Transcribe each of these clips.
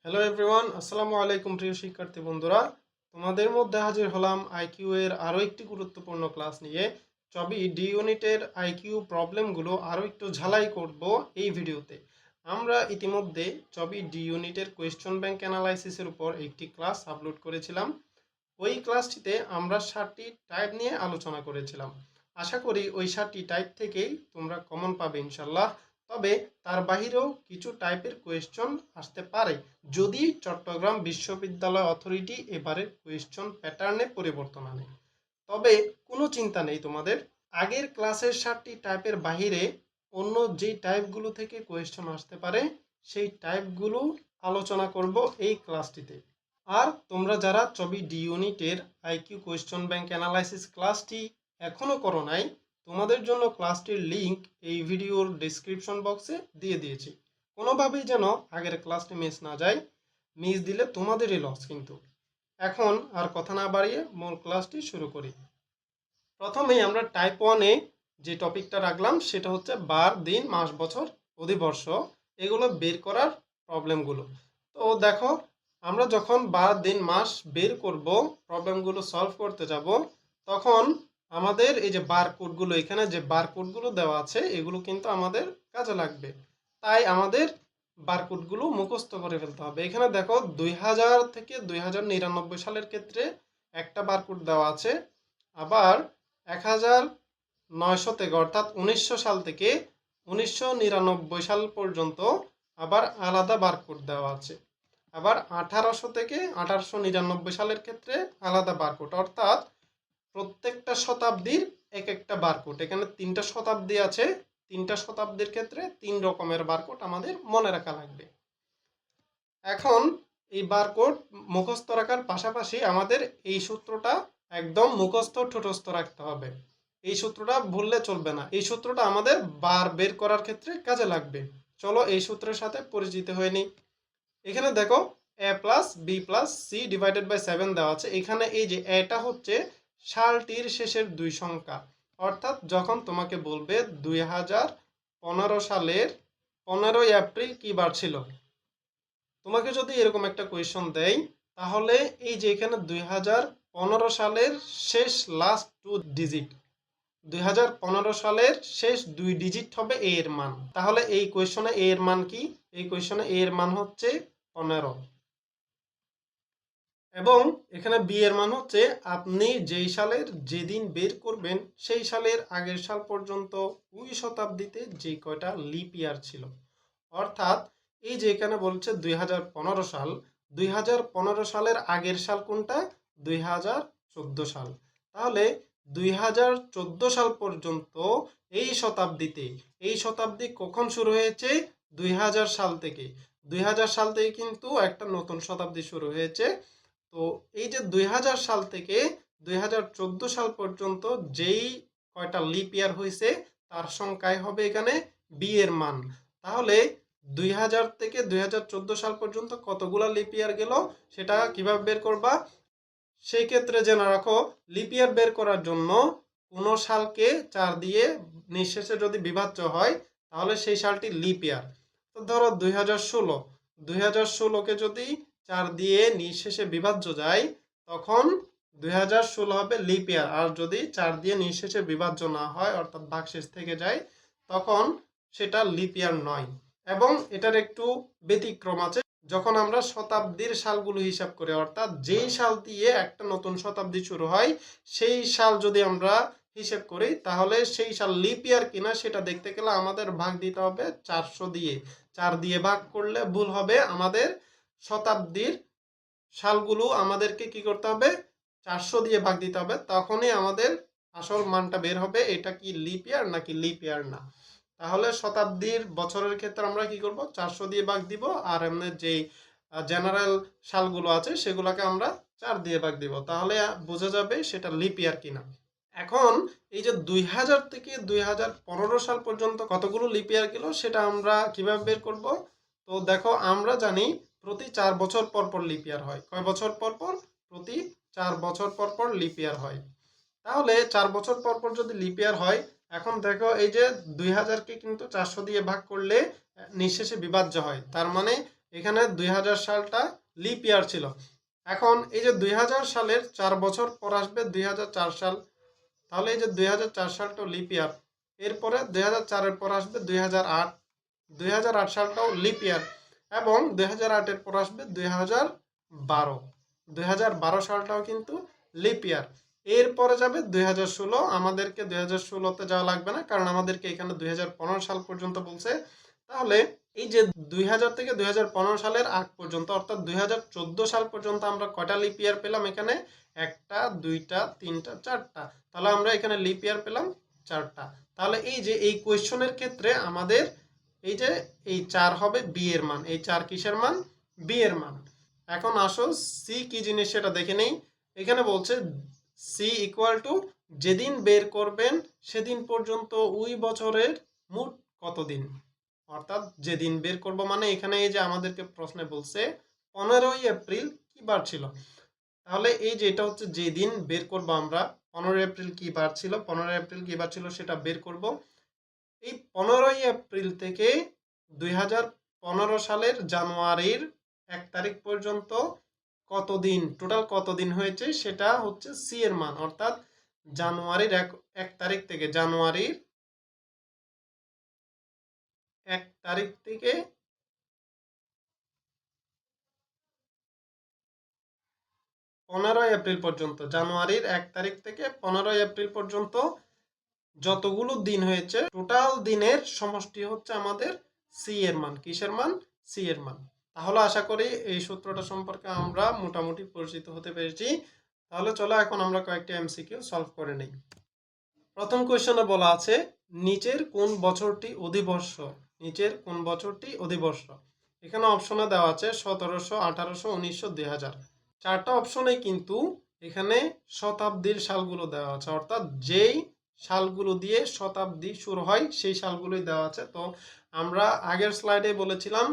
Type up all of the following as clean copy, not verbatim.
Hello everyone, আসসালামু আলাইকুম প্রিয় শিক্ষার্থী বন্ধুরা। তোমাদের মধ্যে হাজির হলাম আইকিউ এর আরও একটি গুরুত্বপূর্ণ ক্লাস নিয়ে। চবি ডি ইউনিটের আইকিউ প্রবলেমগুলো আরও একটু ঝালাই করব এই ভিডিওতে। আমরা ইতিমধ্যে চবি ডি ইউনিটের কোয়েশ্চন ব্যাংক অ্যানালাইসিসের উপর একটি ক্লাস আপলোড করেছিলাম। ওই ক্লাসটিতে আমরা 7টি টাইপ নিয়ে আলোচনা করেছিলাম। আশা করি ওই 7টি টাইপ থেকেই তোমরা কমন পাবে ইনশাল্লাহ। তবে তার বাহিরেও কিছু টাইপের কোয়েশ্চন আসতে পারে যদি চট্টগ্রাম বিশ্ববিদ্যালয় অথরিটি এবারের কোয়েশ্চন প্যাটার্নে পরিবর্তন আনে। তবে কোনো চিন্তা নেই তোমাদের, আগের ক্লাসের 7টি টাইপের বাহিরে অন্য যেই টাইপগুলো থেকে কোয়েশ্চন আসতে পারে সেই টাইপগুলো আলোচনা করব এই ক্লাসটিতে। আর তোমরা যারা চবি ডি ইউনিটের আইকিউ কোয়েশ্চন ব্যাংক অ্যানালাইসিস ক্লাসটি এখনও করো নাই, তোমাদের জন্য ক্লাসটির লিংক এই ভিডিওর ডেসক্রিপশন বক্সে দিয়ে দিয়েছি। কোনোভাবেই যেন আগের ক্লাসটি মিস না যায়, মিস দিলে তোমাদেরই লস কিন্তু। এখন আর কথা না বাড়িয়ে মূল ক্লাসটি শুরু করি। প্রথমেই আমরা টাইপ 1-এ যে টপিকটা রাখলাম সেটা হচ্ছে বার, দিন, মাস, বছর, অধিবর্ষ এগুলো বের করার প্রবলেমগুলো। তো দেখো, আমরা যখন বার, দিন, মাস বের করব, প্রবলেমগুলো সলভ করতে যাব, তখন আমাদের এই যে বার কোডগুলো, এখানে যে বার কোডগুলো দেওয়া আছে এগুলো কিন্তু আমাদের কাজে লাগবে। তাই আমাদের বার কোডগুলো মুখস্থ করে ফেলতে হবে। এখানে দেখো 2000 থেকে 2099 সালের ক্ষেত্রে একটা বার কোড দেওয়া আছে। আবার 1900 থেকে অর্থাৎ 1900 সাল থেকে 1999 সাল পর্যন্ত আবার আলাদা বারকোড দেওয়া আছে। আবার 1800 থেকে 1899 সালের ক্ষেত্রে আলাদা বারকোড, অর্থাৎ প্রত্যেকটা শতাব্দীর এক একটা বারকোড। এখানে 3টা শতাব্দী আছে, 3টা শতাব্দীর ক্ষেত্রে 3 রকমের বারকোড আমাদের মনে রাখা লাগবে। এখন এই বারকোড মুখস্থ রাখার পাশাপাশি আমাদের এই সূত্রটা একদম মুখস্থ ঠোঁটস্থ রাখতে হবে। এই সূত্রটা ভুললে চলবে না। এই সূত্রটা আমাদের বার বের করার ক্ষেত্রে কাজে লাগবে। চলো এই সূত্রের সাথে পরিচিত হয়ে নিই। এখানে দেখো a plus B plus C divided by 7 দেওয়া আছে। এখানে এই যে এটা হচ্ছে সালটির শেষের দুই সংখ্যা, অর্থাৎ যখন তোমাকে বলবে 2015 সালের 15ই এপ্রিল কি বার ছিল, তোমাকে যদি এরকম একটা কোয়েশ্চন দেয়, তাহলে এই যে এখানে 2015 সালের শেষ লাস্ট 2 ডিজিট, 2015 সালের শেষ 2 ডিজিট হবে এ এর মান। তাহলে এই কোয়েশ্চনে এ এর মান কি? এই কোয়েশ্চনে এ এর মান হচ্ছে 15 এবং এখানে বি এর মান হচ্ছে আপনি যেই সালের যেদিন বের করবেন সেই সালের আগের সাল পর্যন্ত ওই শতাব্দীতে যে কয়টা লিপ ইয়ার ছিল। অর্থাৎ এই যে এখানে বলছে 2015 সাল, 2015 সালের আগের সাল কোনটা? 2014 সাল। তাহলে 2014 সাল পর্যন্ত এই শতাব্দীতে, এই শতাব্দী কখন শুরু হয়েছে? 2000 সাল থেকে। 2000 সাল থেকে কিন্তু একটা নতুন শতাব্দী শুরু হয়েছে। তো এই যে 2000 সাল থেকে 2014 সাল পর্যন্ত যেই কয়টা লিপ ইয়ার হয়েছে তার সংখ্যাই হবে এখানে বি এর মান। তাহলে 2000 থেকে 2014 সাল পর্যন্ত কতগুলা লিপ ইয়ার গেল সেটা কিভাবে বের করবা? সেই ক্ষেত্রে জেনে রাখো, লিপ ইয়ার বের করার জন্য কোনো সালকে 4 দিয়ে নিঃশেষে যদি বিভাজ্য হয় তাহলে সেই সালটি লিপ ইয়ার। তো ধরো 2016, 2016কে যদি 4 দিয়ে নিঃশেষে বিভাজ্য যায় তখন 2016 হবে লিপ ইয়ার। আর যদি 4 দিয়ে নিঃশেষে বিভাজ্য না হয় অর্থাৎ ভাগশেষ থেকে যায় তখন সেটা লিপ ইয়ার নয়। এবং এটার একটু ব্যতিক্রম আছে, যখন আমরা শতাব্দীর সালগুলো হিসাব করি, অর্থাৎ যেই সাল দিয়ে একটা নতুন শতাব্দী শুরু হয় সেই সাল যদি আমরা হিসাব করি তাহলে সেই সাল লিপ ইয়ার কিনা সেটা দেখতে গেলে আমাদের ভাগ দিতে হবে 400 দিয়ে। 4 দিয়ে ভাগ করলে ভুল হবে, আমাদের শতাব্দীর সালগুলো আমাদেরকে কি করতে হবে? 400 দিয়ে ভাগ দিতে হবে, তখনই আমাদের আসল মানটা বের হবে এটা কি লিপ ইয়ার নাকি লিপ ইয়ার না। তাহলে শতাব্দীর বছরের ক্ষেত্রে আমরা কি করব? 400 দিয়ে ভাগ দিব, আর এমনি যেই জেনারেল সালগুলো আছে সেগুলোকে আমরা 4 দিয়ে ভাগ দিব, তাহলে বোঝা যাবে সেটা লিপ ইয়ার কিনা। এখন এই যে 2000 থেকে 2015 সাল পর্যন্ত কতগুলো লিপ ইয়ার গেল সেটা আমরা কিভাবে বের করব? তো দেখো, আমরা জানি প্রতি 4 বছর পর পর লিপ ইয়ার হয়। কয় বছর পর পর? প্রতি 4 বছর পর পর লিপ ইয়ার হয়। তাহলে 4 বছর পর পর যদি লিপ ইয়ার হয়, এখন দেখো এই যে 2000কে কিন্তু 400 দিয়ে ভাগ করলে নিঃশেষে বিভাজ্য হয়, তার মানে এখানে 2000 সালটা লিপ ইয়ার ছিল। এখন এই যে 2000 সালের 4 বছর পর আসবে 2004 সাল, তাহলে এই যে 2004 সালটা লিপ ইয়ার। এরপরে 2004-এর পর আসবে 2008, 2008 সালটাও লিপ ইয়ার, এবং 2008-এর পর আসবে 2012, 2012 সালটাও কিন্তু লিপ ইয়ার। এরপরে যাবে 2016, আমাদেরকে 2016-তে যাওয়া লাগবে না, কারণ আমাদেরকে এখানে 2015 সাল পর্যন্ত বলছে। তাহলে এই যে 2000 থেকে 2015 সালের আগ পর্যন্ত, অর্থাৎ 2014 সাল পর্যন্ত আমরা কয়টা লিপ ইয়ার পেলাম? এখানে 1টা 2টা 3টা 4টা, তাহলে আমরা এখানে লিপ ইয়ার পেলাম 4টা। তাহলে এই যে এই কোয়েশ্চনের ক্ষেত্রে আমাদের এই যে এই 4 হবে বি এর মান। এই 4 কিসের মান? বি এর মান। এখন আসো সি কি জিনিস সেটা দেখে নেই। এখানে বলছে সি ইকুয়াল টু যেদিন বের করবেন সেদিন পর্যন্ত ওই বছরের মোট কত দিন, অর্থাৎ যেদিন বের করব মানে এখানে এই যে আমাদেরকে প্রশ্নে বলছে 15ই এপ্রিল কি বার ছিল। তাহলে এই যে এটা হচ্ছে যেদিন বের করব আমরা, 15 এপ্রিল কি বার ছিল, 15 এপ্রিল কি বার ছিল সেটা বের করব। এই 15ই এপ্রিল থেকে 2015 সালের জানুয়ারির 1 তারিখ পর্যন্ত কতদিন, টোটাল কতদিন হয়েছে সেটা হচ্ছে সি এর মান। অর্থাৎ জানুয়ারির 1 তারিখ থেকে, জানুয়ারির 1 তারিখ থেকে 15 এপ্রিল পর্যন্ত, জানুয়ারির 1 তারিখ থেকে 15 এপ্রিল পর্যন্ত যতগুলো দিন হয়েছে টোটাল দিনের সমষ্টি হচ্ছে আমাদের সি এর মান। কিসের মান? সি এর মান। তাহলে আশা করি এই সূত্রটা সম্পর্কে আমরা মোটামুটি পরিচিত হতে পেরেছি। তাহলে চলো এখন আমরা কয়েকটি এমসিকিউ সলভ করে নেই। প্রথম কোয়েশ্চনে বলা আছে নিচের কোন বছরটি অধিবর্ষ, নিচের কোন বছরটি অধিবর্ষ। এখানে অপশনে দেওয়া আছে 1700, 1800, 1900, 2000। চারটা অপশনে কিন্তু এখানে শতাব্দীর সালগুলো দেওয়া আছে, অর্থাৎ যেই সালগুলো দিয়ে শতাব্দী শুরু হয় সেই সালগুলোই দেওয়া আছে। তো আমরা আগের স্লাইডে বলেছিলাম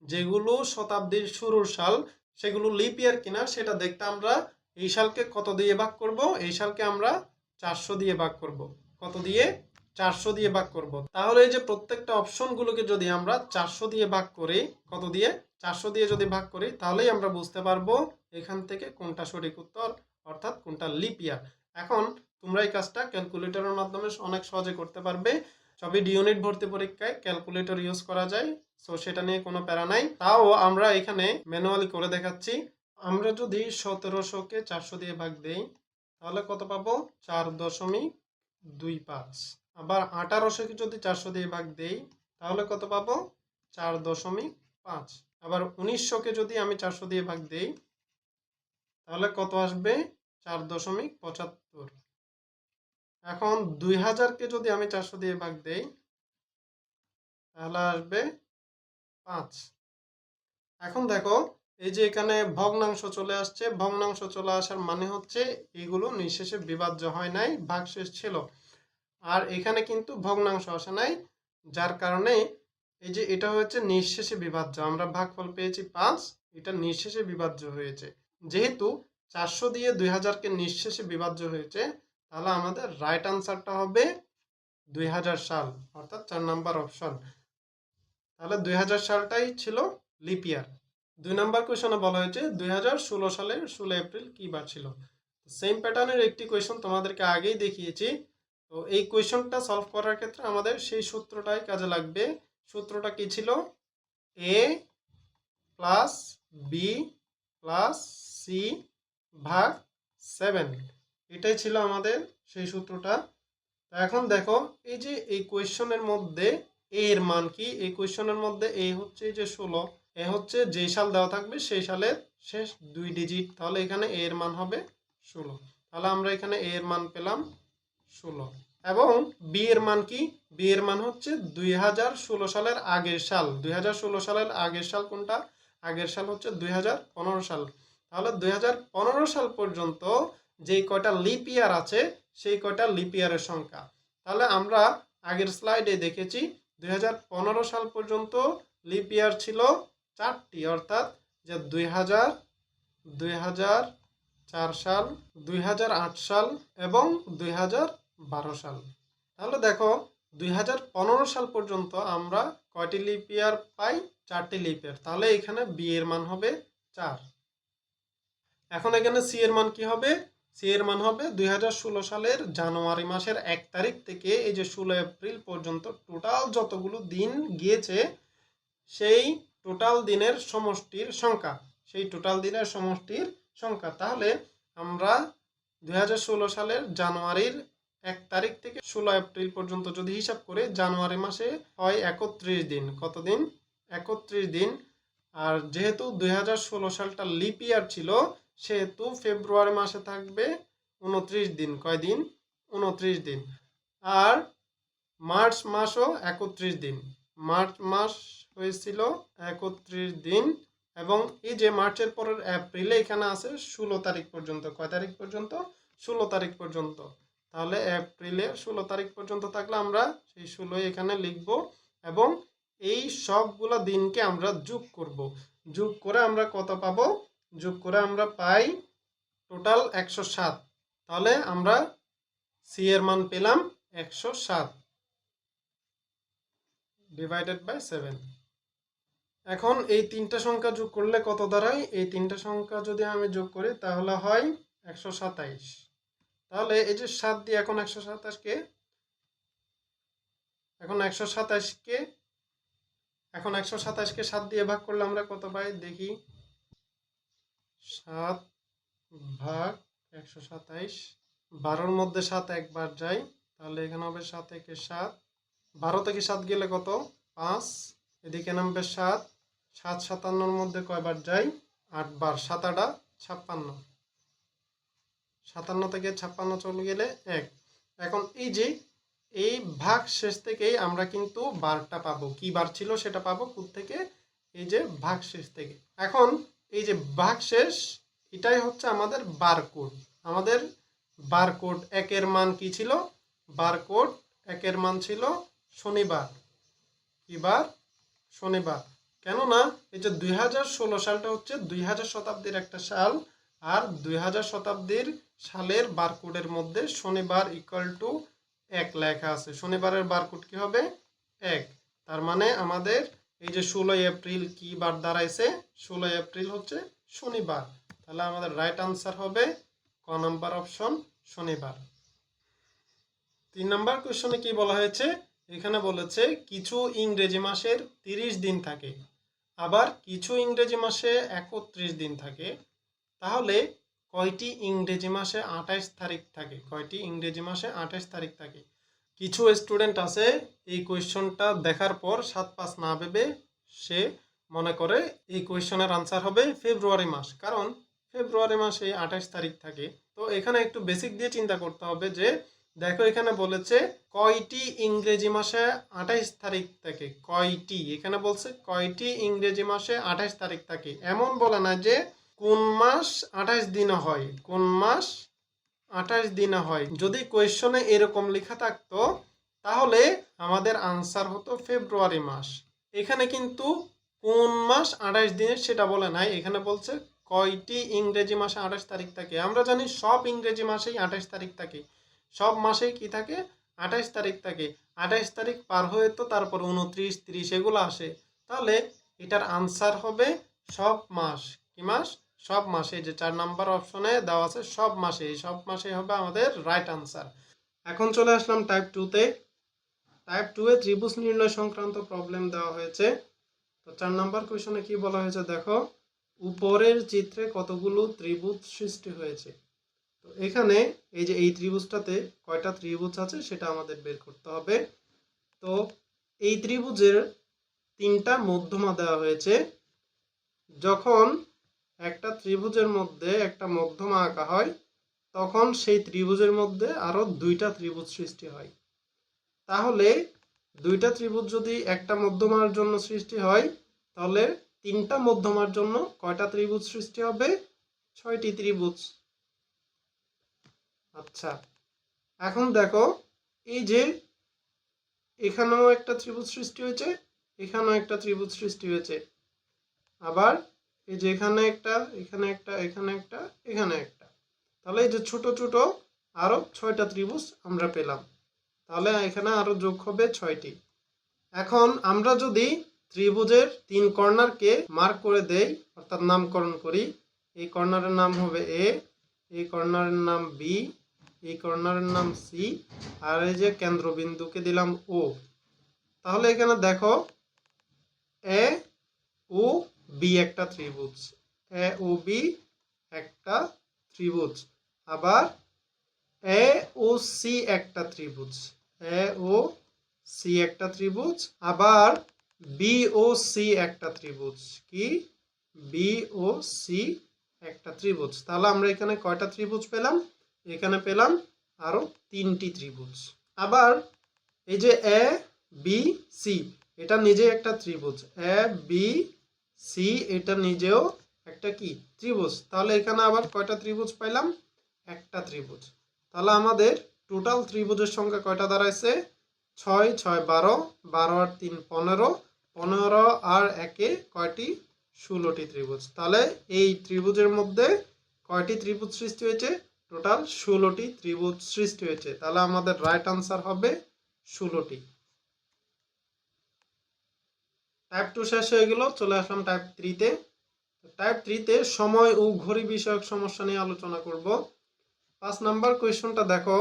যেগুলো শতাব্দীর শুরুর সাল সেগুলো লিপ ইয়ার কিনা সেটা দেখতে আমরা এই সালকে কত দিয়ে ভাগ করব, এই সালকে আমরা 400 দিয়ে ভাগ করব। কত দিয়ে? 400 দিয়ে ভাগ করব। তাহলে এই যে প্রত্যেকটা অপশনগুলোকে যদি আমরা 400 দিয়ে ভাগ করি, কত দিয়ে? 400 দিয়ে যদি ভাগ করি তাহলেই আমরা বুঝতে পারবো এখান থেকে কোনটা সঠিক উত্তর, অর্থাৎ কোনটা লিপ ইয়ার। এখন তোমরা এই কাজটা ক্যালকুলেটরের মাধ্যমে অনেক সহজে করতে পারবে। সবই ডি ইউনিট ভর্তি পরীক্ষায় ক্যালকুলেটর ইউজ করা যায়, সো সেটা নিয়ে কোনো প্যারা নাই। তাও আমরা এখানে ম্যানুয়ালি করে দেখাচ্ছি। আমরা যদি 1700-কে 400 দিয়ে ভাগ দেই তাহলে কত পাবো? 4.25। আবার 1800-কে যদি 400 দিয়ে ভাগ দেই তাহলে কত পাবো? 4.5। আবার 1900-কে যদি আমি 400 দিয়ে ভাগ দেই তাহলে কত আসবে? 4.75। এখন 2000-কে যদি আমি 400 দিয়ে ভাগ দেই তাহলে আসবে 5। এখন দেখো এই যে এখানে ভগ্নাংশ চলে আসছে, ভগ্নাংশ চলে আসার মানে হচ্ছে এগুলো নিঃশেষে বিভাজ্য হয় নাই, ভাগশেষ ছিল। আর এখানে কিন্তু ভগ্নাংশ আসে নাই, যার কারণে এই যে এটা হচ্ছে নিঃশেষে বিভাজ্য। আমরা ভাগফল পেয়েছি 5, এটা নিঃশেষে বিভাজ্য হয়েছে। যেহেতু 400 দিয়ে 2000-কে নিঃশেষে বিভাজ্য হয়েছে তাহলে আমাদের রাইট আনসারটা হবে 2000 সাল, অর্থাৎ 4 নাম্বার অপশন। তাহলে 2000 সালটাই ছিল লিপ ইয়ার। 2 নাম্বার কোয়েশনে বলা হয়েছে 2016 সালের 16 এপ্রিল কি বার ছিল। সেম প্যাটার্নের একটি কোয়েশন তোমাদেরকে আগেই দেখিয়েছি। তো এই কোয়েশনটা সলভ করার ক্ষেত্রে আমাদের সেই সূত্রটাই কাজে লাগবে। সূত্রটা কি ছিল? a plus B plus C ভাগ 7, এটাই ছিল আমাদের সেই সূত্রটা। তো এখন দেখো এই যে এই কোয়েশনের মধ্যে এ এর মান কি? এই কোয়েশনের মধ্যে এ হচ্ছে যে 16, এ হচ্ছে যে সাল দেওয়া থাকবে সেই সালের শেষ 2 ডিজিট, তাহলে এখানে এ এর মান হবে 16। তাহলে আমরা এখানে এ এর মান পেলাম 16। এবং বি এর মান কি? বি এর মান হচ্ছে 2016 সালের আগের সাল। 2016 সালের আগের সাল কোনটা? আগের সাল হচ্ছে 2015 সাল। তাহলে 2015 সাল পর্যন্ত যেই কয়টা লিপ ইয়ার আছে সেই কয়টা লিপ ইয়ারের সংখ্যা। তাহলে আমরা আগের স্লাইডে দেখেছি 2015 সাল পর্যন্ত লিপ ইয়ার ছিল 4টি, অর্থাৎ যে 2000, 2004 সাল, 2008 সাল এবং 2012 সাল। তাহলে দেখো 2015 সাল পর্যন্ত আমরা কয়টি লিপ ইয়ার পাই? 4টি লিপ ইয়ার, তাহলে এখানে বি এর মান হবে 4। এখন এখানে সি এর মান কি হবে? সি এর মান হবে 2016 সালের জানুয়ারি মাসের 1 তারিখ থেকে এই যে 16 এপ্রিল পর্যন্ত টোটাল যতগুলো দিন গিয়েছে সেই টোটাল দিনের সমষ্টির সংখ্যা, তাহলে আমরা 2016 সালের জানুয়ারির 1 তারিখ থেকে 16 এপ্রিল পর্যন্ত যদি হিসাব করে জানুয়ারি মাসে হয় 31 দিন। কত দিন? 31 দিন। আর যেহেতু 2016 সালটা লিপ ইয়ার ছিল সেহেতু ফেব্রুয়ারি মাসে থাকবে 29 দিন। কয়দিন? 29 দিন। আর মার্চ মাসও 31 দিন। মার্চ মাস হয়েছিল 31 দিন, এবং এই যে মার্চের পরের এপ্রিলে এখানে আছে 16 তারিখ পর্যন্ত। কয় তারিখ পর্যন্ত? 16 তারিখ পর্যন্ত। তাহলে এপ্রিলে 16 তারিখ পর্যন্ত থাকলে আমরা সেই 16 এখানে লিখব, এবং এই সবগুলা দিনকে আমরা যোগ করব। যোগ করে আমরা কত পাবো? যোগ করে আমরা পাই টোটাল 107। তাহলে আমরা সি এর মান পেলাম 107 ডিভাইডেড বাই 7। এখন এই তিনটা সংখ্যা যোগ করলে কত দাঁড়ায়? এই তিনটা সংখ্যা যদি আমি যোগ করি তাহলে হয় 127। তাহলে এই যে 7 দিয়ে এখন 127কে এখন 127কে 7 দিয়ে ভাগ করলে আমরা কত পাই দেখি। 7 ভাগ 127, 12-র মধ্যে 7 একবার যায়, তাহলে এখানে হবে 7 একে 7। 12 থেকে 7 গেলে কত? 5। এদিকে নামবে 7। 7 57-র মধ্যে কয়বার যায়? 8 বার। 7 8 56। 57 থেকে 56 চলে গেলে 1। এখন এই যে এই ভাগ শেষ থেকেই আমরা কিন্তু বারটা পাবো। কি বার ছিল সেটা পাবো কোত্থেকে? এই যে ভাগ শেষ থেকে। এখন এই যে ভাগ শেষ, এটাই হচ্ছে আমাদের বারকোড। আমাদের বারকোড 1 এর মান কি ছিল? বারকোড 1 এর মান ছিল শনিবার। কি বার? শনিবার। কেননা এই যে 2016 সালটা হচ্ছে 2000 শতাব্দীর একটা সাল, আর 2000 শতাব্দীর সালের বারকোডের মধ্যে শনিবার ইকুয়াল টু 1 লেখা আছে। শনিবারের বারকোড কি হবে? 1। তার মানে আমাদের এই যে 16 এপ্রিল কি বার দাঁড়াইছে? 16 এপ্রিল হচ্ছে শনিবার। তাহলে আমাদের রাইট আনসার হবে ক নাম্বার অপশন, শনিবার। 3 নাম্বার কোশ্চেনে কি বলা হয়েছে? এখানে বলেছে কিছু ইংরেজি মাসের 30 দিন থাকে, আবার কিছু ইংরেজি মাসে 31 দিন থাকে। তাহলে কয়টি ইংরেজি মাসে 28 তারিখ থাকে? কয়টি ইংরেজি মাসে 28 তারিখ থাকে? কিছু স্টুডেন্ট আছে এই কোয়েশ্চনটা দেখার পর 7-5 না ভেবে সে মনে করে এই কোয়েশ্চনের আনসার হবে ফেব্রুয়ারি মাস, কারণ ফেব্রুয়ারি মাসে 28 তারিখ থাকে। তো এখানে একটু বেসিক দিয়ে চিন্তা করতে হবে যে দেখো এখানে বলেছে কয়টি ইংরেজি মাসে 28 তারিখ থাকে। কয়টি, এখানে বলছে কয়টি ইংরেজি মাসে 28 তারিখ থাকে। এমন বলে না যে কোন মাস 28 দিনে হয়, কোন মাস 28 দিনে হয়। যদি কোয়েশ্চনে এরকম লেখা থাকতো তাহলে আমাদের আনসার হতো ফেব্রুয়ারি মাস। এখানে কিন্তু কোন মাস 28 দিনের সেটা বলে নাই, এখানে বলছে কয়টি ইংরেজি মাসে 28 তারিখ থাকে। আমরা জানি সব ইংরেজি মাসেই 28 তারিখ থাকে, সব মাসেই কি থাকে? 28 তারিখ থাকে। 28 তারিখ পার হয়ে তো তারপর 29, 30 এগুলো আসে। তাহলে এটার আনসার হবে সব মাস। কি মাস? সব মাসে। যে 4 নাম্বার অপশনে দেওয়া আছে সব মাসে, সব মাসে হবে আমাদের রাইট আনসার। এখন চলে আসলাম টাইপ 2-তে। টাইপ 2-এ ত্রিভুজ নির্ণয় সংক্রান্ত প্রবলেম দেওয়া হয়েছে। তো 4 নাম্বার কোশ্চেনে কি বলা হয়েছে দেখো, উপরের চিত্রে কতগুলো ত্রিভুজ সৃষ্টি হয়েছে। তো এখানে এই যে এই ত্রিভুজটাতে কয়টা ত্রিভুজ আছে সেটা আমাদের বের করতে হবে। তো এই ত্রিভুজের 3টা মধ্যমা দেওয়া হয়েছে। যখন একটা ত্রিভুজের মধ্যে একটা মধ্যমা আঁকা হয় তখন সেই ত্রিভুজের মধ্যে আরো 2টা ত্রিভুজ সৃষ্টি হয়। তাহলে 2টা ত্রিভুজ যদি একটা মধ্যমার জন্য সৃষ্টি হয় তাহলে 3টা মধ্যমার জন্য কয়টা ত্রিভুজ সৃষ্টি হবে? 6টি ত্রিভুজ। আচ্ছা, এখন দেখো এই যে এখানেও একটা ত্রিভুজ সৃষ্টি হয়েছে, এখানেও একটা ত্রিভুজ সৃষ্টি হয়েছে, আবার এই যে এখানে একটা, এখানে একটা, এখানে একটা, এখানে একটা। তাহলে এই যে ছোট ছোট আরো 6টা ত্রিভুজ আমরা পেলাম। তাহলে এখানে আরো যোগ হবে 6টি। এখন আমরা যদি ত্রিভুজের 3 কর্নারকে মার্ক করে দেই, অর্থাৎ নামকরণ করি। এই কর্নারের নাম হবে এ, এই কর্নারের নাম বি, এই কর্নারের নাম সি, আর এই যে কেন্দ্রবিন্দুকে দিলাম ও। তাহলে এখানে দেখো এ ও বি একটা ত্রিভুজ, এ ও বি একটা ত্রিভুজ। আবার এ ও সি একটা ত্রিভুজ, এ ও সি একটা ত্রিভুজ। আবার বি ও সি একটা ত্রিভুজ, কি বি ও সি একটা ত্রিভুজ। তাহলে আমরা এখানে কয়টা ত্রিভুজ পেলাম? এখানে পেলাম আরো 3টি ত্রিভুজ। আবার এই যে এ বি সি এটা নিজে একটা ত্রিভুজ, এ বি সি এটা নিজেও একটা কি ত্রিভুজ। তাহলে এখানে আবার কয়টা ত্রিভুজ পাইলাম? একটা ত্রিভুজ। তাহলে আমাদের টোটাল ত্রিভুজের সংখ্যা কয়টা দাঁড়াইছে? 6 6 12, 12 আর 3 15, 15 আর 1 কয়টি? 16টি ত্রিভুজ। তাহলে এই ত্রিভুজের মধ্যে কয়টি ত্রিভুজ সৃষ্টি হয়েছে? টোটাল 16টি ত্রিভুজ সৃষ্টি হয়েছে। তাহলে আমাদের রাইট আনসার হবে 16টি। টাইপ 2 শেষ হয়ে গেল, চলে আসলাম টাইপ 3 তে। টাইপ 3 তে সময় ও ঘড়ি বিষয়ক সমস্যা নিয়ে আলোচনা করব। 5 নাম্বার কোয়েশ্চনটা দেখো,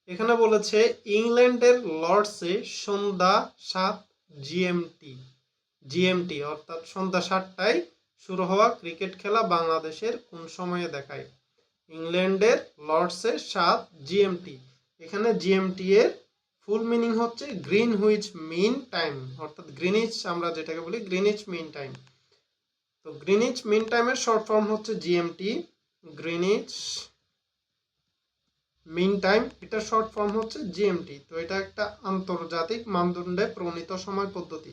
এখানে বলেছে ইংল্যান্ডের লর্ডসে সন্ধ্যা 7 জিএমটি, জিএমটি অর্থাৎ সন্ধ্যা 7টায় শুরু হওয়া ক্রিকেট খেলা বাংলাদেশের কোন সময়ে দেখায়? ইংল্যান্ডের লর্ডসে 7 জিএমটি। এখানে জিএমটি এর ফুল মিনিং হচ্ছে গ্রিনউইচ মিন টাইম, অর্থাৎ গ্রিনিচ আমরা যেটাকে বলি গ্রিনিচ মিন টাইম। তো গ্রিনিচ মিন টাইমের শর্ট ফর্ম হচ্ছে জিএমটি, গ্রিনিচ মিন টাইম, এটা শর্ট ফর্ম হচ্ছে জিএমটি। তো এটা একটা আন্তর্জাতিক মানদণ্ডে প্রণীত সময় পদ্ধতি।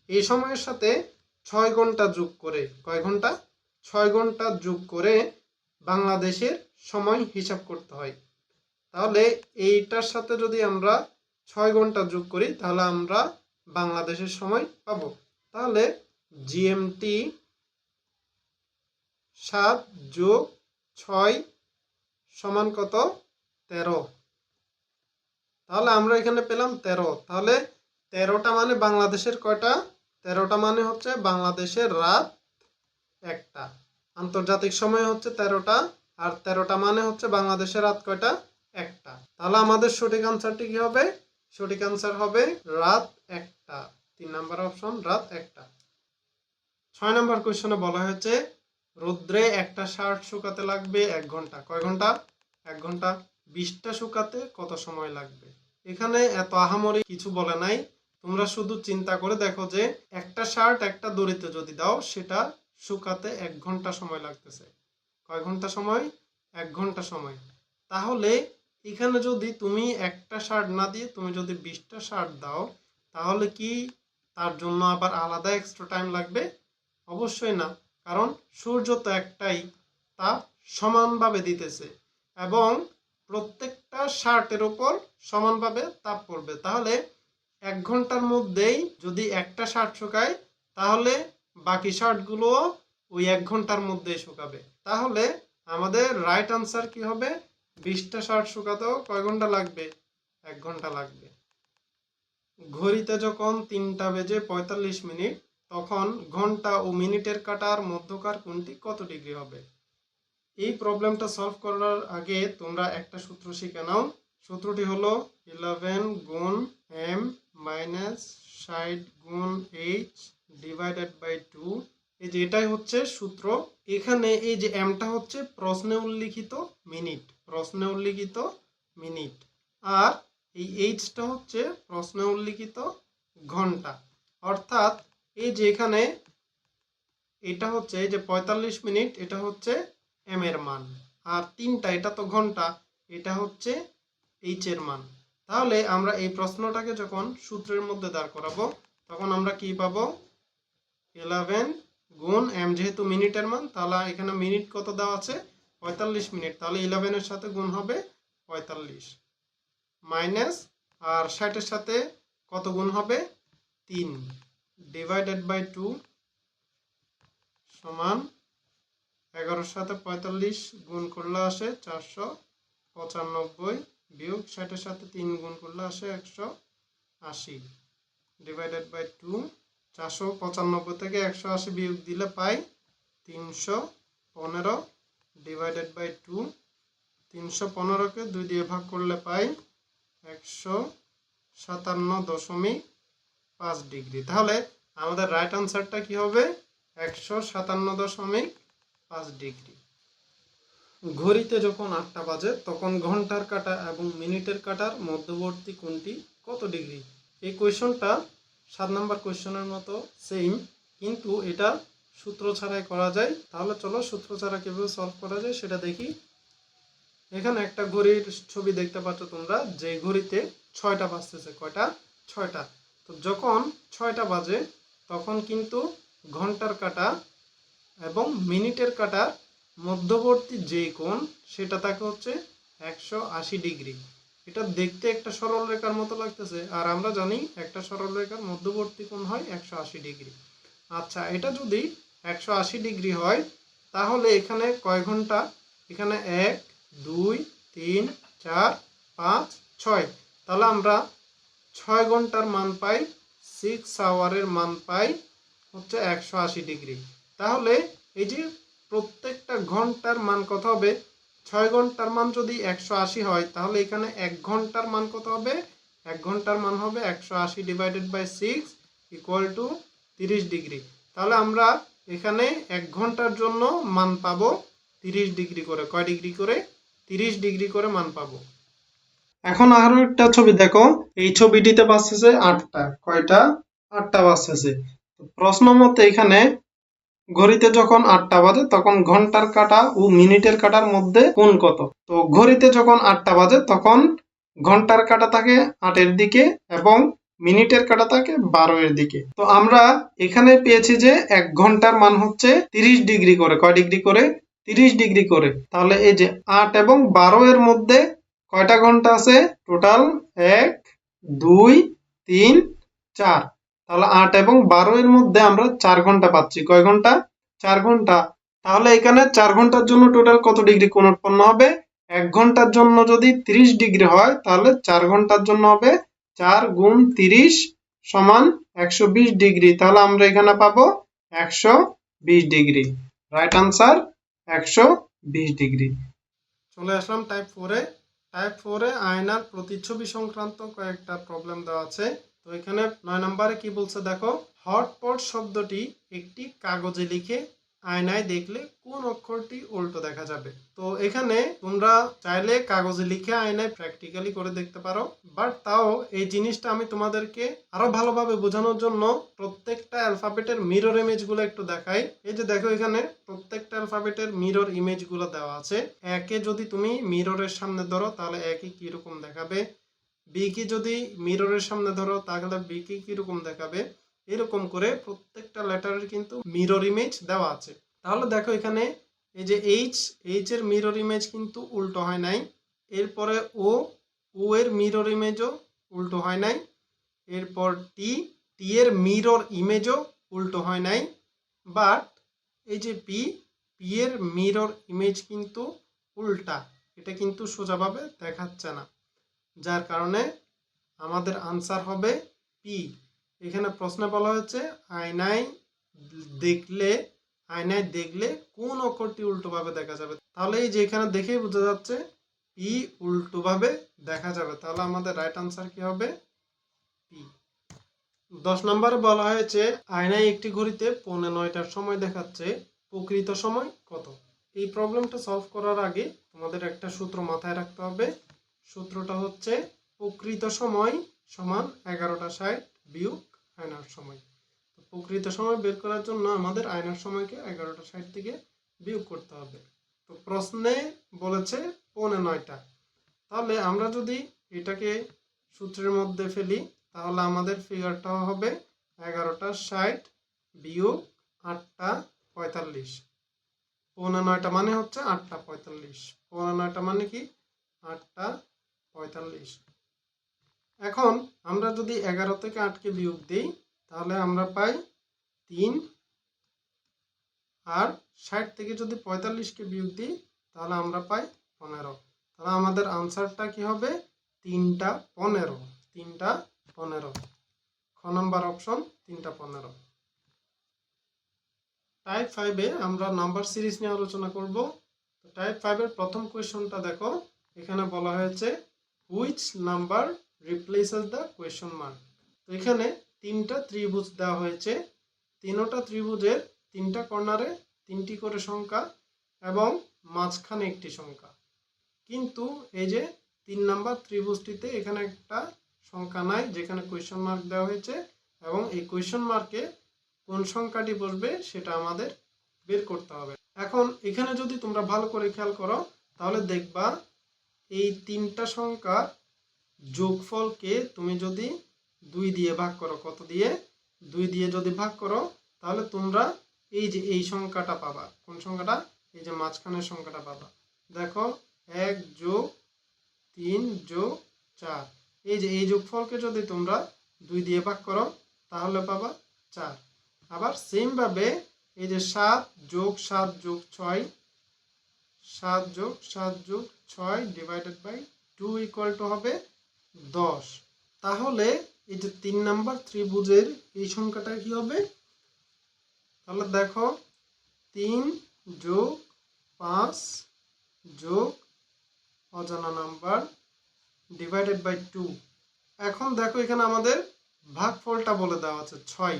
এই সময়ের সাথে 6 ঘন্টা যোগ করে, কয় ঘন্টা? 6 ঘন্টা যোগ করে বাংলাদেশের সময় হিসাব করতে হয়। তাহলে এইটার সাথে যদি আমরা 6 ঘন্টা যোগ করি তাহলে আমরা বাংলাদেশের সময় পাবো। তাহলে জিএমটি 7 যোগ 6 সমান কত? 13। তাহলে আমরা এখানে পেলাম 13। তাহলে 13টা মানে বাংলাদেশের কয়টা? 13টা মানে হচ্ছে বাংলাদেশের রাত 1টা। আন্তর্জাতিক সময় হচ্ছে 13টা, আর 13টা মানে হচ্ছে বাংলাদেশের রাত কয়টা? 1টা। তাহলে আমাদের সঠিক আনসারটি কি হবে? সঠিক আনসার হবে রাত 1টা। 3 নাম্বার অপশন রাত 1টা। 6 নাম্বার কোয়েশ্চনে বলা হয়েছে রৌদ্রে একটা শার্ট শুকাতে লাগবে 1 ঘন্টা। কয় ঘন্টা? 1 ঘন্টা। 20টা শুকাতে কত সময় লাগবে? এখানে এত আহামরি কিছু বলে নাই, তোমরা শুধু চিন্তা করে দেখো যে একটা শার্ট একটা দড়িতে যদি দাও সেটা শুকাতে 1 ঘন্টা সময় লাগতেছে। কয় ঘন্টা সময়? 1 ঘন্টা সময়। তাহলে এখানে যদি তুমি একটা শার্ট না দিয়ে তুমি যদি 20টা শার্ট দাও তাহলে কি তার জন্য আবার আলাদা এক্সট্রা টাইম লাগবে? অবশ্যই না, কারণ সূর্য তো একটাই, তাপ সমানভাবে দিতেছে এবং প্রত্যেকটা শার্টের উপর সমানভাবে তাপ পড়বে। তাহলে 1 ঘন্টার মধ্যেই যদি একটা শার্ট শুকায় তাহলে বাকি শার্টগুলোও ওই 1 ঘন্টার মধ্যেই শুকাবে। তাহলে আমাদের রাইট আনসার কি হবে? 20টা শার্ট শুকাতেও কয় ঘন্টা লাগবে? 1 ঘন্টা লাগবে। ঘড়িতে যখন 3টা বেজে 45 মিনিট তখন ঘন্টা ও মিনিটের কাঁটার মধ্যকার কোণটি কত ডিগ্রি হবে? এই প্রবলেমটা সলভ করার আগে তোমরা একটা সূত্র শিখে নাও। সূত্রটি হলো 11 গুণ m মাইনাস 60 গুণ h ডিভাইডেড বাই 2। এই যে এটাই হচ্ছে সূত্র। এখানে এই যে mটা হচ্ছে প্রশ্নে উল্লিখিত মিনিট, প্রশ্নে উল্লিখিত মিনিট, আর এই এইচটা হচ্ছে প্রশ্নে উল্লিখিত ঘন্টা। অর্থাৎ এই যে এখানে এটা হচ্ছে এই যে 45 মিনিট, এটা হচ্ছে এম এর মান, আর 3টা এটা তো ঘন্টা, এটা হচ্ছে এইচ এর মান। তাহলে আমরা এই প্রশ্নটাকে যখন সূত্রের মধ্যে দাঁড় করাবো তখন আমরা কি পাবো? 11 গুণ এম, যেহেতু মিনিটের মান তাহলে এখানে মিনিট কত দেওয়া আছে? 45 মিনিট, তাহলে 11 এর সাথে গুণ হবে 45 মাইনাস, আর 60 এর সাথে কত গুণ হবে? 3 ডিভাইডেড বাই 2 সমান 11 সাথে 45 গুণ করলে আসে 495 বিয়োগ 60 এর সাথে 3 গুণ করলে আসে 180 ডিভাইডেড বাই 2 495 থেকে 180 বিয়োগ দিলে পাই 315 ডিভাইডেড বাই 2। 315কে 2 দিয়ে ভাগ করলে পাই 157.5 ডিগ্রি। তাহলে আমাদের রাইট আনসারটা কি হবে? 157.5 ডিগ্রি। ঘড়িতে যখন 8টা বাজে তখন ঘন্টার কাঁটা এবং মিনিটের কাঁটার মধ্যবর্তী কোণটি কত ডিগ্রি? এই কোয়েশনটা 7 নম্বর কোয়েশনের মতো সেম, কিন্তু এটা সূত্র ছাড়াই করা যায়। তাহলে চলো সূত্র ছাড়া কিভাবে সলভ করা যায় সেটা দেখি। এখানে একটা ঘড়ির ছবি দেখতে পাচ্ছ তোমরা, যে ঘড়িতে 6টা বাজতেছে। কয়টা? 6টা। তো যখন 6টা বাজে তখন কিন্তু ঘন্টার কাঁটা এবং মিনিটের কাঁটার মধ্যবর্তী যে কোণ সেটা থাকে হচ্ছে 180 ডিগ্রি। এটা দেখতে একটা সরল রেখার মতো লাগতেছে, আর আমরা জানি একটা সরল রেখার মধ্যবর্তী কোণ হয় 180 ডিগ্রি। আচ্ছা, এটা যদি 180 ডিগ্রি হয় তাহলে এখানে কয় ঘন্টা? এখানে 1 2 3 4 5 6। তাহলে আমরা 6 ঘন্টার মান পাই, 6 আওয়ারের মান পাই হচ্ছে 180 ডিগ্রি। তাহলে এই যে প্রত্যেকটা ঘন্টার মান কত হবে? 6 ঘন্টার মান যদি 180 হয় তাহলে এখানে 1 ঘন্টার মান কত হবে? 1 ঘন্টার মান হবে 180 divided by 6 equal to 30 degree. তাহলে আমরা এখানে 1 ঘন্টার জন্য মান পাবো 30 ডিগ্রি করে। কয় ডিগ্রি করে? 30 ডিগ্রি করে মান পাবো। এখন আরো একটা ছবি দেখো, এই ছবিটিতে বাজতেছে 8টা। কয়টা? 8টা বাজতেছে। প্রশ্ন মতে এখানে ঘড়িতে যখন 8টা বাজে তখন ঘন্টার কাঁটা ও মিনিটের কাঁটার মধ্যে কোণ কত? তো ঘড়িতে যখন 8টা বাজে তখন ঘন্টার কাঁটা থাকে 8-এর দিকে এবং মিনিটের কাঁটা থাকে 12-এর দিকে। তো আমরা এখানে পেয়েছি যে 1 ঘন্টার মান হচ্ছে 30 ডিগ্রি করে। কয় ডিগ্রি করে? 30 ডিগ্রি করে। তাহলে এই যে 8 এবং 12 এর মধ্যে কয়টা ঘন্টা আছে? টোটাল 1 2 3 4। তাহলে 8 এবং 12 এর মধ্যে আমরা 4 ঘন্টা পাচ্ছি। কয় ঘন্টা? 4 ঘন্টা। তাহলে এখানে 4 ঘন্টার জন্য টোটাল কত ডিগ্রি কোণ উৎপন্ন হবে? 1 ঘন্টার জন্য যদি 30 ডিগ্রি হয় তাহলে 4 ঘন্টার জন্য হবে 4 গুণ 30 সমান 120 ডিগ্রি। তাহলে আমরা এখানে পাবো 120 ডিগ্রি। Right answer 120 degree. চলে আসলাম টাইপ 4-এ। টাইপ 4-এ আয়নার প্রতিচ্ছবি সংক্রান্ত কয়েকটা প্রবলেম দেওয়া আছে। তো এখানে 9 নম্বরে কি বলছে দেখো, হটপট শব্দটি একটি কাগজে লিখে আয়নায় দেখলে কোন অক্ষরটি উল্টো দেখা যাবে? তো এখানে তোমরা চাইলে কাগজে লিখে আয়নায় প্র্যাকটিক্যালি করে দেখতে পারো, বাট তাও এই জিনিসটা আমি তোমাদেরকে আরো ভালোভাবে বোঝানোর জন্য প্রত্যেকটা অ্যালফাবেটের মিরর ইমেজ গুলো একটু দেখাই। এই যে দেখো, এখানে প্রত্যেকটা অ্যালফাবেটের মিরর ইমেজ গুলো দেওয়া আছে। একে যদি তুমি মিররের সামনে ধরো তাহলে একে কিরকম দেখাবে, বি কে যদি মিররের সামনে ধরো তাহলে বি কে কিরকম দেখাবে, এরকম করে প্রত্যেকটা লেটারের কিন্তু মিরর ইমেজ দেওয়া আছে। তাহলে দেখো এখানে এই যে এইচ এর মিরর ইমেজ কিন্তু উল্টো হয় নাই। এরপরে ও এর মিরর ইমেজও উল্টো হয় নাই। এরপর টি এর মিরর ইমেজও উল্টো হয় নাই। বাট এই যে পি এর মিরর ইমেজ কিন্তু উল্টা, এটা কিন্তু সোজাভাবে দেখাচ্ছে না, যার কারণে আমাদের আনসার হবে পি। এখানে প্রশ্নে বলা হয়েছে আয়নায় দেখলে কোন অক্ষরটি উল্টোভাবে দেখা যাবে। তাহলে এই যে এখানে দেখেই বোঝা যাচ্ছে পি উল্টোভাবে দেখা যাবে। তাহলে আমাদের রাইট আনসার কি হবে? পি। 10 নম্বরে বলা হয়েছে আয়নায় একটি ঘড়িতে 9:45টার সময় দেখাচ্ছে, প্রকৃত সময় কত? এই প্রবলেমটা সলভ করার আগে তোমাদের একটা সূত্র মাথায় রাখতে হবে। সূত্রটা হচ্ছে প্রকৃত সময় সমান 11:60 বিয়োগ আয়নার সময়। তো প্রকৃত সময় বের করার জন্য আমাদের আয়নার সময়কে 11:60 থেকে বিয়োগ করতে হবে। তো প্রশ্নে বলেছে 9:45। তাহলে আমরা যদি এটাকে সূত্রের মধ্যে ফেলি তাহলে আমাদের ফিগারটা হবে 11:60 বিয়োগ 8:45। 9:45 মানে হচ্ছে 8:45। 9:45 মানে কি? 8:45। এখন আমরা যদি 11 থেকে 8কে বিয়োগ দিই তাহলে আমরা পাই 3, আর 60 থেকে যদি 45কে বিয়োগ দিই তাহলে আমরা পাই 15। তাহলে আমাদের আনসারটা কি হবে? 3টা 15। 3টা 15। খ খ নাম্বার অপশন 3টা 15। টাইপ 5-এ আমরা নাম্বার সিরিজ নিয়ে আলোচনা করব। তো টাইপ 5-এর প্রথম কোয়েশ্চনটা দেখো, এখানে বলা হয়েছে which number replaces the question mark. তো এখানে 3টা ত্রিভুজ দেওয়া হয়েছে, 3টা ত্রিভুজের 3টা কর্নারে 3টি করে সংখ্যা এবং মাঝখানে একটি সংখ্যা। কিন্তু এই যে 3 নাম্বার ত্রিভুজটিতে এখানে একটা সংখ্যা নাই, যেখানে কোয়েশ্চন মার্ক দেওয়া হয়েছে, এবং এই কোয়েশ্চন মার্কে কোন সংখ্যাটি বসবে সেটা আমাদের বের করতে হবে। এখন এখানে যদি তোমরা ভালো করে খেয়াল করো তাহলে দেখবা এই 3টা সংখ্যার যোগফলকে তুমি যদি 2 দিয়ে ভাগ করো, কত দিয়ে? 2 দিয়ে যদি ভাগ করো তাহলে তোমরা এই যে এই সংখ্যাটা পাবা। কোন সংখ্যাটা? এই যে মাঝখানের সংখ্যাটা পাবা। দেখো 1 যোগ 3 যোগ 4, এই যে এই যোগফলকে যদি তোমরা 2 দিয়ে ভাগ করো তাহলে পাবা 4। আবার সেম ভাবে এই যে 7 যোগ 7 যোগ 6, 7 যোগ 7 যোগ 6 ডিভাইডেড বাই 2 ইকুয়াল টু হবে 10। তাহলে এই যে 3 নাম্বার ত্রিভুজের এই সংখ্যাটা কি হবে? তাহলে দেখো 3 যোগ 5 যোগ অজানা নাম্বার ডিভাইডেড বাই 2। এখন দেখো এখানে আমাদের ভাগফলটা বলে দেওয়া আছে 6,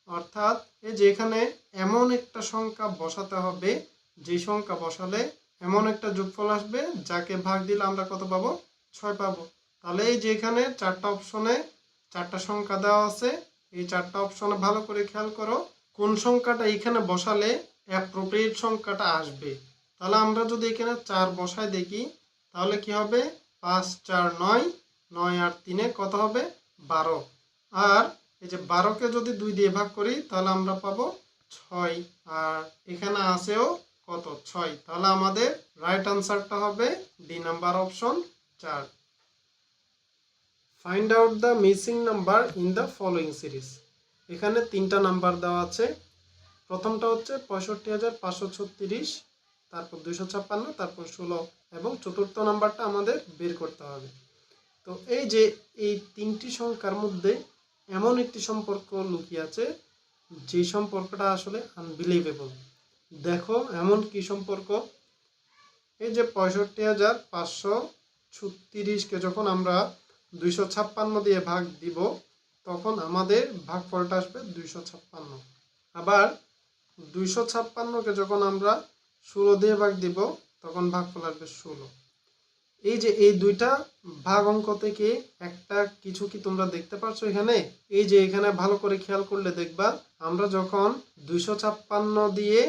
অর্থাৎ এই যে এখানে এমন একটা সংখ্যা বসাতে হবে, যে সংখ্যা বসালে এমন একটা যোগফল আসবে যাকে ভাগ দিলে আমরা কত পাবো? 6 পাবো। তাহলে এই যে এখানে 4টা অপশনে 4টা সংখ্যা দেওয়া আছে, এই 4টা অপশনে ভালো করে খেয়াল করো কোন সংখ্যাটা এখানে বসালে অ্যাপ্রোপ্রিয়েট সংখ্যাটা আসবে। তাহলে আমরা যদি এখানে 4 বসাই দেখি তাহলে কি হবে? 5 4 9, 9 আর 3 কত হবে? 12। আর এই যে 12কে যদি 2 দিয়ে ভাগ করি তাহলে আমরা পাবো 6, আর এখানে আছেও কত? 6। তাহলে আমাদের রাইট আনসারটা হবে D number option 4। Find out the missing number in the following series. এখানে 3টা নাম্বার দেওয়া আছে। প্রথমটা হচ্ছে 65,536, তারপর 256, তারপর 16, এবং চতুর্থ নাম্বারটা আমাদের বের করতে হবে। তো এই যে এই 3টি সংখ্যার মধ্যে এমন একটি সম্পর্ক লুকিয়ে আছে যে সম্পর্কটা আসলে আনবিলিভেবল। দেখো এমন কি সম্পর্ক? এই যে 65,536কে যখন আমরা 256 দিয়ে ভাগ দিব তখন আমাদের ভাগফলটা আসবে 256। আবার 256কে যখন আমরা 16 দিয়ে ভাগ দিব তখন ভাগফল আসবে 16। এই যে এই দুইটা ভাগ অঙ্ক থেকে একটা কিছু কি তোমরা দেখতে পাচ্ছ এখানে? এই যে এখানে ভালো করে খেয়াল করলে দেখবা আমরা যখন 256 দিয়ে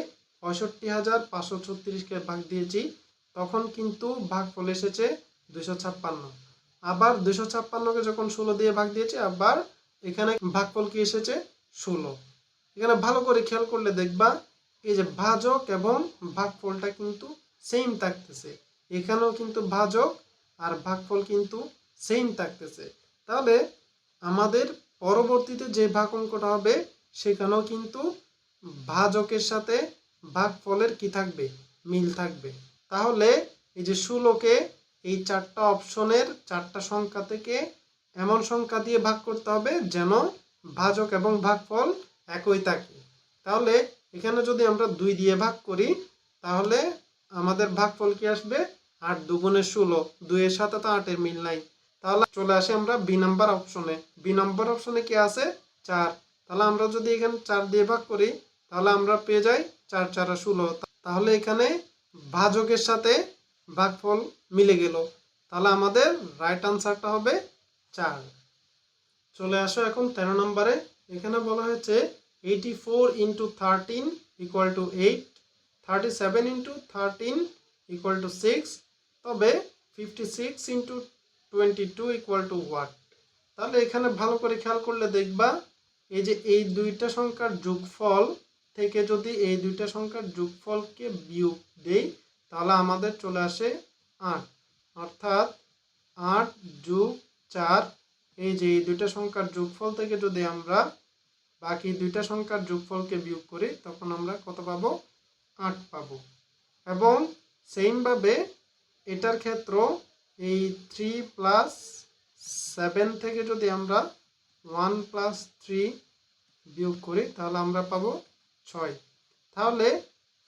65,536কে ভাগ দিয়েছি তখন কিন্তু ভাগফল এসেছে 256। আবার 256কে যখন 16 দিয়ে ভাগ দিয়েছি আবার এখানে ভাগফল কি এসেছে? 16। এখানে ভালো করে খেয়াল করলে দেখবা এই যে ভাজক এবং ভাগফলটা কিন্তু সেম থাকতেছে। এখানেও কিন্তু ভাজক আর ভাগফল কিন্তু সেম থাকতেছে। তাহলে আমাদের পরবর্তীতে যে ভাগ অঙ্কটা হবে সেখানেও কিন্তু ভাজকের সাথে ভাগফলের কি থাকবে? মিল থাকবে। তাহলে এই যে 16কে এই 4টা অপশনের 4টা সংখ্যা থেকে এমন সংখ্যা দিয়ে ভাগ করতে হবে যেন ভাজক এবং ভাগফল একই থাকে। তাহলে এখানে যদি আমরা 2 দিয়ে ভাগ করি তাহলে আমাদের ভাগফল কি আসবে? 8 2 16, 2 এর সাথে তো 8 এর মিল নাই। তাহলে চলে আসি আমরা বি নাম্বার অপশনে। বি নাম্বার অপশনে কি আছে? 4। তাহলে আমরা যদি এখানে 4 দিয়ে ভাগ করি তাহলে আমরা পেয়ে যাই 4 4 16। তাহলে এখানে ভাজকের সাথে ভাগফল মিলে গেল। তাহলে আমাদের রাইট আনসারটা হবে 4। চলে আসো এখন 13 নম্বরে। এখানে বলা হয়েছে 84 × 13 = 8, 37 × 13 = 6, তবে 56 × 22 = what? তাহলে এখানে ভালো করে খেয়াল করলে দেখবা এই যে এই দুইটা সংখ্যার যোগফল থেকে যদি এই দুইটা সংখ্যার যোগফলকে বিয়োগ দেই তাহলে আমাদের চলে আসে 8, অর্থাৎ 8 যোগ 4। এই যে এই দুইটা সংখ্যার যোগফল থেকে যদি আমরা বাকি দুইটা সংখ্যার যোগফলকে বিয়োগ করি তখন আমরা কত পাবো? 8 পাবো। এবং সেমভাবে এটার ক্ষেত্র এই 3 + 7 থেকে যদি আমরা 1 প্লাস 3 বিয়োগ করি তাহলে আমরা পাবো 6। তাহলে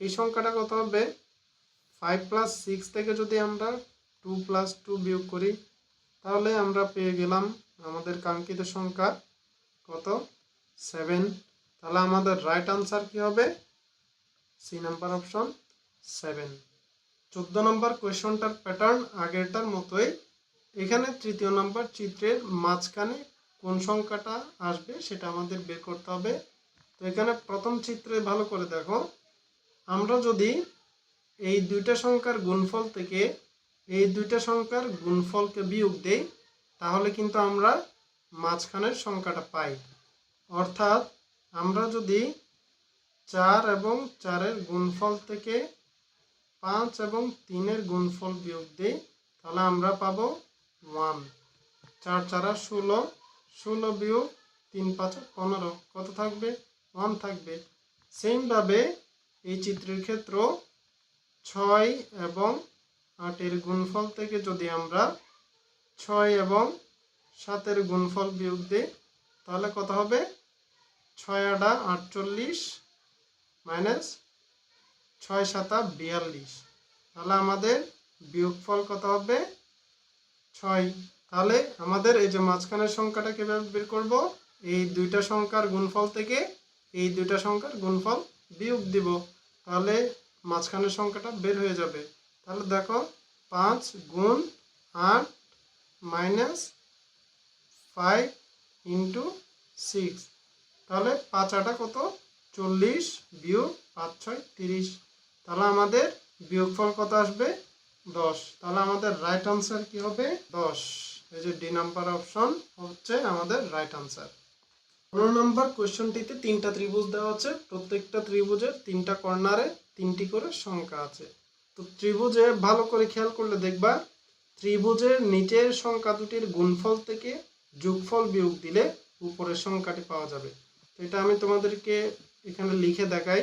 এই সংখ্যাটা কত হবে? 5 প্লাস 6 থেকে যদি আমরা 2 প্লাস 2 বিয়োগ করি তাহলে আমরা পেয়ে গেলাম আমাদের কাঙ্ক্ষিত সংখ্যা কত? 7। তাহলে আমাদের রাইট আনসার কি হবে? C number option 7। 14 নম্বর কোয়েশ্চনটার প্যাটার্ন আগেরটার মতোই। এখানে তৃতীয় নম্বর চিত্রের মাঝখানে কোন সংখ্যাটা আসবে সেটা আমাদের বের করতে হবে। তো এখানে প্রথম চিত্রে ভালো করে দেখো, আমরা যদি এই দুইটা সংখ্যার গুণফল থেকে এই দুইটা সংখ্যার গুণফলকে বিয়োগ দেই তাহলে কিন্তু আমরা মাঝখানের সংখ্যাটা পাই। অর্থাৎ আমরা যদি 4 এবং 4-এর গুণফল থেকে 5 এবং 3-এর গুণফল বিয়োগ দিই তাহলে আমরা পাবো 1। 4 4 16, 16 বিয়োগ 3 5 15, কত থাকবে? 1 থাকবে। সেমভাবে এই চিত্রের ক্ষেত্র 6 এবং 8-এর গুণফল থেকে যদি আমরা 6 এবং 7-এর গুণফল বিয়োগ দিই তাহলে কত হবে? 6 8 48 মাইনাস 6 7 42, তাহলে আমাদের বিয়োগফল কত হবে? 6। তাহলে আমাদের এই যে মাঝখানের সংখ্যাটা কিভাবে বের করব? এই দুইটা সংখ্যার গুণফল থেকে এই দুইটা সংখ্যার গুণফল বিয়োগ দিব, তাহলে মাঝখানের সংখ্যাটা বের হয়ে যাবে। তাহলে দেখো 5 গুণ 8 মাইনাস 5 ইন্টু 6, তাহলে 5 8 কত? 40 বিয়োগ 5 6 30, তাহলে আমাদের বিয়োগফল কত আসবে? 10। তাহলে আমাদের রাইট আনসার কি হবে? 10। এই যে ডি নাম্বার অপশন হচ্ছে আমাদের রাইট আনসার। 15 নম্বর কোয়েশ্চনটিতে 3টা ত্রিভুজ দেওয়া আছে, প্রত্যেকটা ত্রিভুজের 3টা কর্নারে 3টি করে সংখ্যা আছে। তো ত্রিভুজে ভালো করে খেয়াল করলে দেখবা ত্রিভুজের নিচের সংখ্যা দুটির গুণফল থেকে যোগফল বিয়োগ দিলে উপরের সংখ্যাটি পাওয়া যাবে। তো এটা আমি তোমাদেরকে এখানে লিখে দেখাই।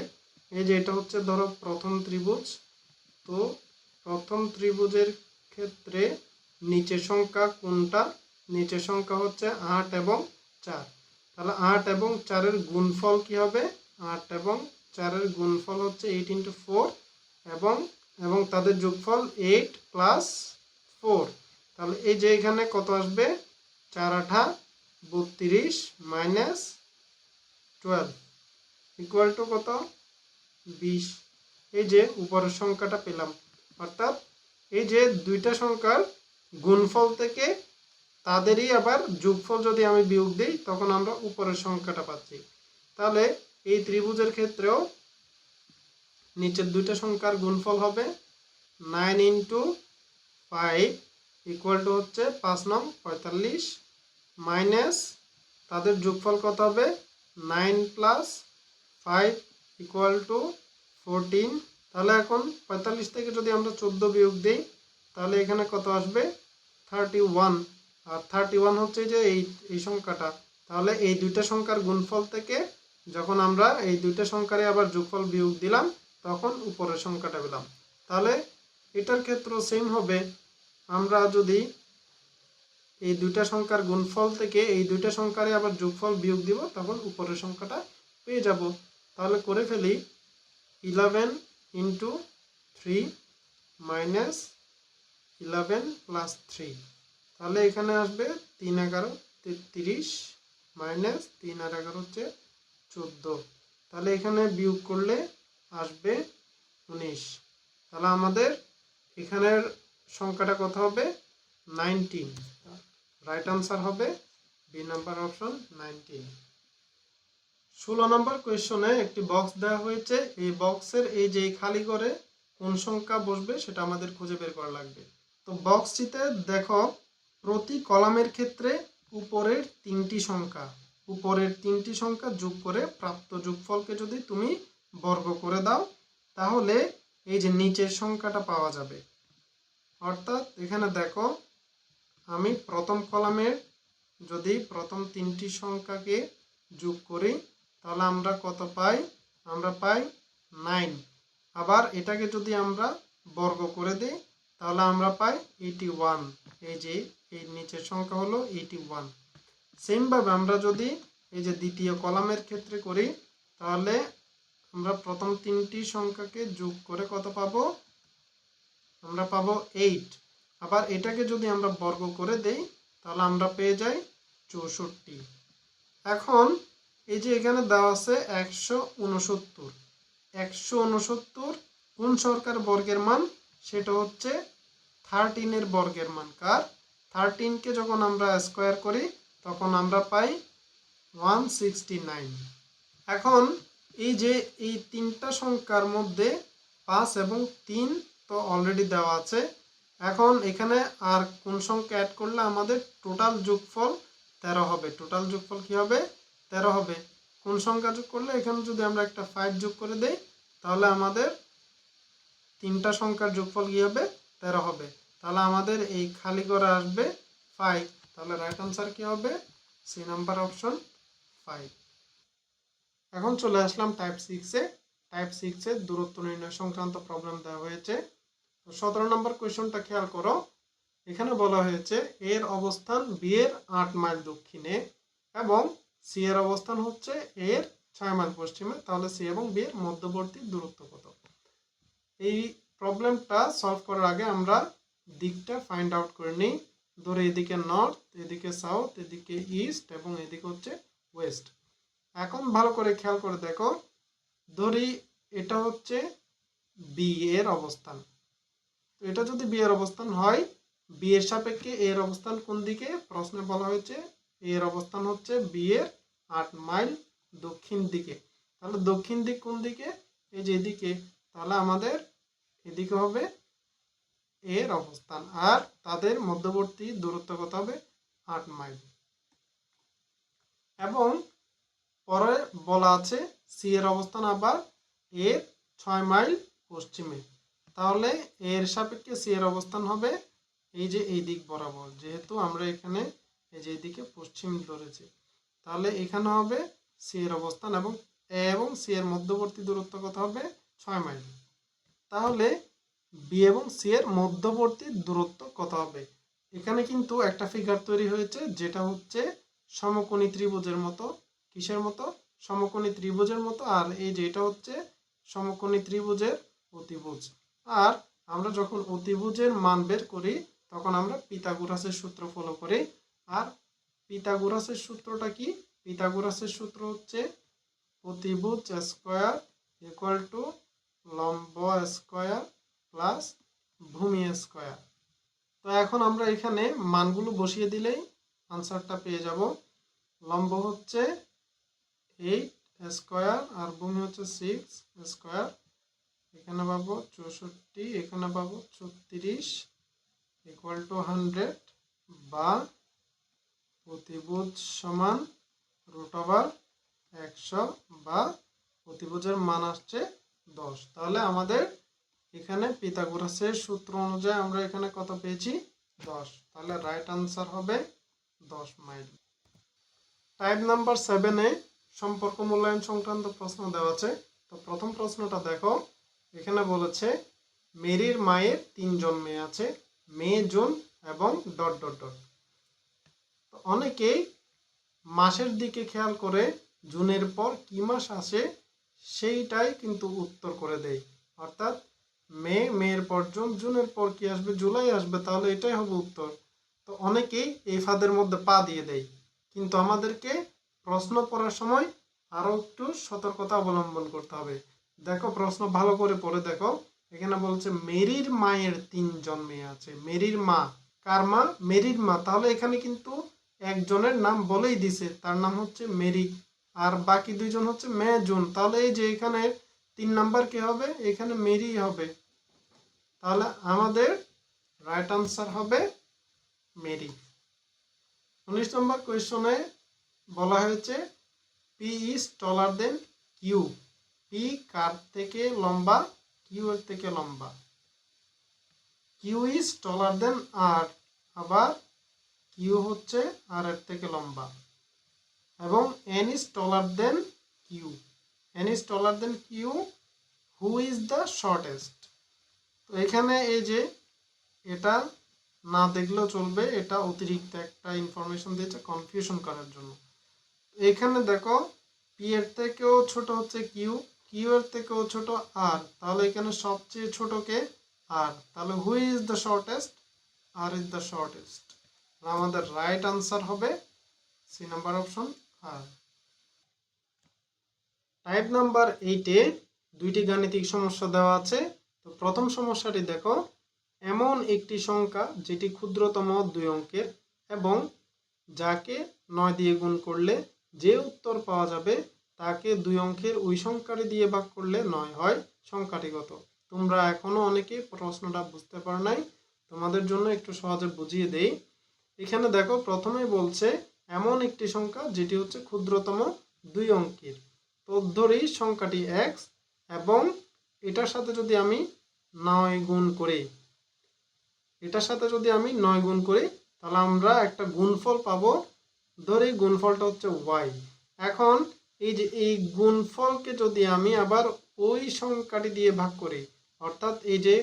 এই যে এটা হচ্ছে ধরো প্রথম ত্রিভুজ। তো প্রথম ত্রিভুজের ক্ষেত্রে নিচের সংখ্যা কোনটা? নিচের সংখ্যা হচ্ছে 8 এবং 4। তাহলে 8 এবং 4-এর গুণফল কি হবে? 8 এবং 4-এর গুণফল হচ্ছে 8 ইন্টু 4 এবং তাদের যোগফল 8 প্লাস 4। তাহলে এই যে এখানে কত আসবে? 4 8 32 মাইনাস 12 ইকুয়াল টু কত? 20। এই যে উপরের সংখ্যাটা পেলাম। অর্থাৎ এই যে দুইটা সংখ্যার গুণফল থেকে তাদেরই আবার যোগফল যদি আমি বিয়োগ দিই তখন আমরা উপরের সংখ্যাটা পাচ্ছি। তাহলে এই ত্রিভুজের ক্ষেত্রেও নিচের দুইটা সংখ্যার গুণফল হবে 9 ইন্টু 5 ইকুয়াল টু হচ্ছে 5 নং 45 মাইনাস তাদের যোগফল কত হবে? 9 প্লাস 5 ইকুয়াল টু 14। তাহলে এখন 45 থেকে যদি আমরা 14 বিয়োগ দিই তাহলে এখানে কত আসবে? 31। আর 31 হচ্ছে যে এই সংখ্যাটা। তাহলে এই দুইটা সংখ্যার গুণফল থেকে যখন আমরা এই দুইটা সংখ্যারে আবার যোগফল বিয়োগ দিলাম তখন উপরের সংখ্যাটা পেলাম। তাহলে এটার ক্ষেত্র সেম হবে। আমরা যদি এই দুইটা সংখ্যার গুণফল থেকে এই দুইটা সংখ্যারে আবার যোগফল বিয়োগ দিব তখন উপরের সংখ্যাটা পেয়ে যাব। তাহলে করে ফেলি 11 ইন্টু 3 মাইনাস 11 প্লাস 3, তাহলে এখানে আসবে 3 11 33 মাইনাস 3 আর 11 হচ্ছে 14। তাহলে এখানে বিয়োগ করলে আসবে 19। তাহলে আমাদের এখানের সংখ্যাটা কত হবে? 19। রাইট আনসার হবে বি নাম্বার অপশন 19। 16 নম্বর কোয়েশ্চনে একটি বক্স দেওয়া হয়েছে। এই বক্সের এই যে খালি ঘরে কোন সংখ্যা বসবে সেটা আমাদের খুঁজে বের করা লাগবে। তো বক্সটিতে দেখো প্রতি কলামের ক্ষেত্রে উপরের 3টি সংখ্যা যোগ করে প্রাপ্ত যোগফলকে যদি তুমি বর্গ করে দাও তাহলে এই যে নিচের সংখ্যাটা পাওয়া যাবে। অর্থাৎ এখানে দেখো আমি প্রথম কলামের যদি প্রথম 3টি সংখ্যাকে যোগ করি তাহলে আমরা কত পাই? আমরা পাই 9। আবার এটাকে যদি আমরা বর্গ করে দিই তাহলে আমরা পাই 81। এই যে এই নিচের সংখ্যা হলো 81। সেমভাবে আমরা যদি এই যে দ্বিতীয় কলামের ক্ষেত্রে করি, তাহলে আমরা প্রথম তিনটি সংখ্যাকে যোগ করে কত পাবো? আমরা পাবো 8। আবার এটাকে যদি আমরা বর্গ করে দেই তাহলে আমরা পেয়ে যাই 64। এখন এই যে এখানে দেওয়া আছে 169। 169 কোন সংখ্যার বর্গের মান? সেটা হচ্ছে 13 এর বর্গের মান। কার? 13কে যখন আমরা স্কোয়ার করি তখন আমরা পাই 169। এখন এই যে এই তিনটা সংখ্যার মধ্যে 5 এবং 3 তো অলরেডি দেওয়া আছে। এখন এখানে আর কোন সংখ্যা অ্যাড করলে আমাদের টোটাল যোগফল 13 হবে? টোটাল যোগফল কি হবে? 13 হবে। কোন সংখ্যা যোগ করলে? এখানে যদি আমরা একটা 5 যোগ করে দেই তাহলে আমাদের তিনটা সংখ্যার যোগফল কি হবে? 13 হবে। তাহলে আমাদের এই খালি করে আসবে 5। তাহলে রাইট আনসার কি হবে? C number option 5। এখন চলে আসলাম টাইপ 6-এ। টাইপ 6-এ দূরত্ব নির্ণয় সংক্রান্ত প্রবলেম দেওয়া হয়েছে। তো 17 নম্বর কোয়েশ্চনটা খেয়াল করো। এখানে বলা হয়েছে এর অবস্থান বি এর 8 মাইল দক্ষিণে এবং সি এর অবস্থান হচ্ছে এর 6 মাইল পশ্চিমে। তাহলে সি এবং বি এর মধ্যবর্তী দূরত্ব কত? এই প্রবলেমটা সলভ করার আগে আমরা দিকটা ফাইন্ড আউট করে নিই। ধরে এদিকে নর্থ, এদিকে সাউথ, এদিকে ইস্ট এবং এদিকে হচ্ছে ওয়েস্ট। এখন ভালো করে খেয়াল করে দেখো, ধরি এটা হচ্ছে বি এর অবস্থান। তো এটা যদি বি এর অবস্থান হয়, বি এর সাপেক্ষে এর অবস্থান কোন দিকে? প্রশ্নে বলা হয়েছে এর অবস্থান হচ্ছে বি এর 8 মাইল দক্ষিণ দিকে। তাহলে দক্ষিণ দিক কোন দিকে? এই যে এদিকে। তাহলে আমাদের এদিকে হবে এর অবস্থান, আর তাদের মধ্যবর্তী দূরত্ব কত হবে? 8 মাইল। এবং পরে বলা আছে সি এর অবস্থান আবার এর 6 মাইল পশ্চিমে। তাহলে এর সাপেক্ষে সি এর অবস্থান হবে এই যে এই দিক বরাবর, যেহেতু আমরা এখানে এই যে এইদিকে পশ্চিম ধরেছি। তাহলে এখানে হবে সি এর অবস্থান এবং এ এবং সি এর মধ্যবর্তী দূরত্ব কত হবে? 6 মাইল। তাহলে বি এবং সি এর মধ্যবর্তী দূরত্ব কত হবে? এখানে কিন্তু একটা ফিগার তৈরি হয়েছে যেটা হচ্ছে সমকোণী ত্রিভুজের মতো। কিসের মতো? সমকোণী ত্রিভুজের মতো। আর এই যে এটা হচ্ছে সমকোণী ত্রিভুজের অতিভুজ। আর আমরা যখন অতিভুজের মান বের করি তখন আমরা পিথাগোরাসের সূত্র ফলো করি। আর পিথাগোরাসের সূত্রটা কি? পিথাগোরাসের সূত্র হচ্ছে অতিভুজ স্কয়ার ইকুয়াল টু লম্ব স্কয়ার প্লাস ভূমি স্কয়ার। তো এখন আমরা এখানে মানগুলো বসিয়ে দিলেই আনসারটা পেয়ে যাব। লম্ব হচ্ছে 8 স্কয়ার আর ভূমি হচ্ছে 6 স্কয়ার। এখানে পাবো 64, এখানে পাবো 36 ইকুয়াল টু 100 বা অতিভুজ সমান √100 বা অতিভুজের মান আসছে 10। তাহলে আমাদের এখানে পিথাগোরাসের সূত্র অনুযায়ী আমরা এখানে কত পেয়েছি? 10। তাহলে রাইট আনসার হবে 10 মাইল। টাইপ নাম্বার 7-এ সম্পর্ক মূল্যায়ন সংক্রান্ত প্রশ্ন দেওয়া আছে। তো প্রথম প্রশ্নটা দেখো, এখানে বলেছে মেরির মায়ের 3 জন মেয়ে আছে, মে, জুন এবং ডট ডট ডট। তো অনেকেই মাসের দিকে খেয়াল করে জুনের পর কি মাস আসে সেইটাই কিন্তু উত্তর করে দেয়। অর্থাৎ মে, মেয়ের পর জুন, জুনের পর কি আসবে? জুলাই আসবে। তাহলে এটাই হবে উত্তর। তো অনেকেই এই ফাঁদের মধ্যে পা দিয়ে দেয়। কিন্তু আমাদেরকে প্রশ্ন পড়ার সময় আরও একটু সতর্কতা অবলম্বন করতে হবে। দেখো প্রশ্ন ভালো করে পড়ে দেখো। এখানে বলছে মেরির মায়ের 3 জন মেয়ে আছে। মেরির মা কার মা? মেরির মা। তাহলে এখানে কিন্তু একজনের নাম বলেই দিছে, তার নাম হচ্ছে মেরি। আর বাকি 2 জন হচ্ছে মে, জুন। তাহলে এই যে এখানে 3 নাম্বার কি হবে? এখানে মেরি হবে। তাহলে আমাদের রাইট আনসার হবে মেরি। 19 নম্বর কোয়েশ্চনে বলা হয়েছে P is taller than Q. P কার থেকে লম্বা? কিউ এর থেকে লম্বা। কিউ ইজ টলার দেন আর, আবার কিউ হচ্ছে আর এর থেকে লম্বা। এবং N is taller than Q. N is taller than Q. Who is the shortest? তো এখানে এই যে এটা না দেখলেও চলবে, এটা অতিরিক্ত একটা ইনফরমেশন দিয়েছে কনফিউশন করার জন্য। এখানে দেখো পি এর থেকেও ছোট হচ্ছে কিউ, কিউ এর থেকেও ছোট আর, তাহলে এখানে সবচেয়ে ছোট কে? আর, তাহলে who is the shortest? R is the shortest. আমাদের রাইট আনসার হবে C number option R. Type number 8-এ দুইটি গাণিতিক সমস্যা দেওয়া আছে। তো প্রথম সমস্যাটি দেখো, এমন একটি সংখ্যা যেটি ক্ষুদ্রতম 2 অঙ্কের এবং যাকে 9 দিয়ে গুণ করলে যে উত্তর পাওয়া যাবে তাকে 2 অঙ্কের ওই সংখ্যাটি দিয়ে ভাগ করলে 9 হয়, সংখ্যাটি কত? তোমরা এখনো অনেকে প্রশ্নটা বুঝতে পারো নাই, তোমাদের জন্য একটু সহজে বুঝিয়ে দেই। এখানে দেখো প্রথমেই বলছে এমন একটি সংখ্যা যেটি হচ্ছে ক্ষুদ্রতম 2 অঙ্কের। তো ধরি সংখ্যাটি x এবং এটার সাথে যদি আমি 9 গুণ করি, এটার সাথে যদি আমি 9 গুণ করি তাহলে আমরা একটা গুণফল পাবো। ধরি গুণফলটা হচ্ছে y। এখন এই যে এই গুণফলকে যদি আমি আবার ওই সংখ্যাটি দিয়ে ভাগ করি, অর্থাৎ এই যে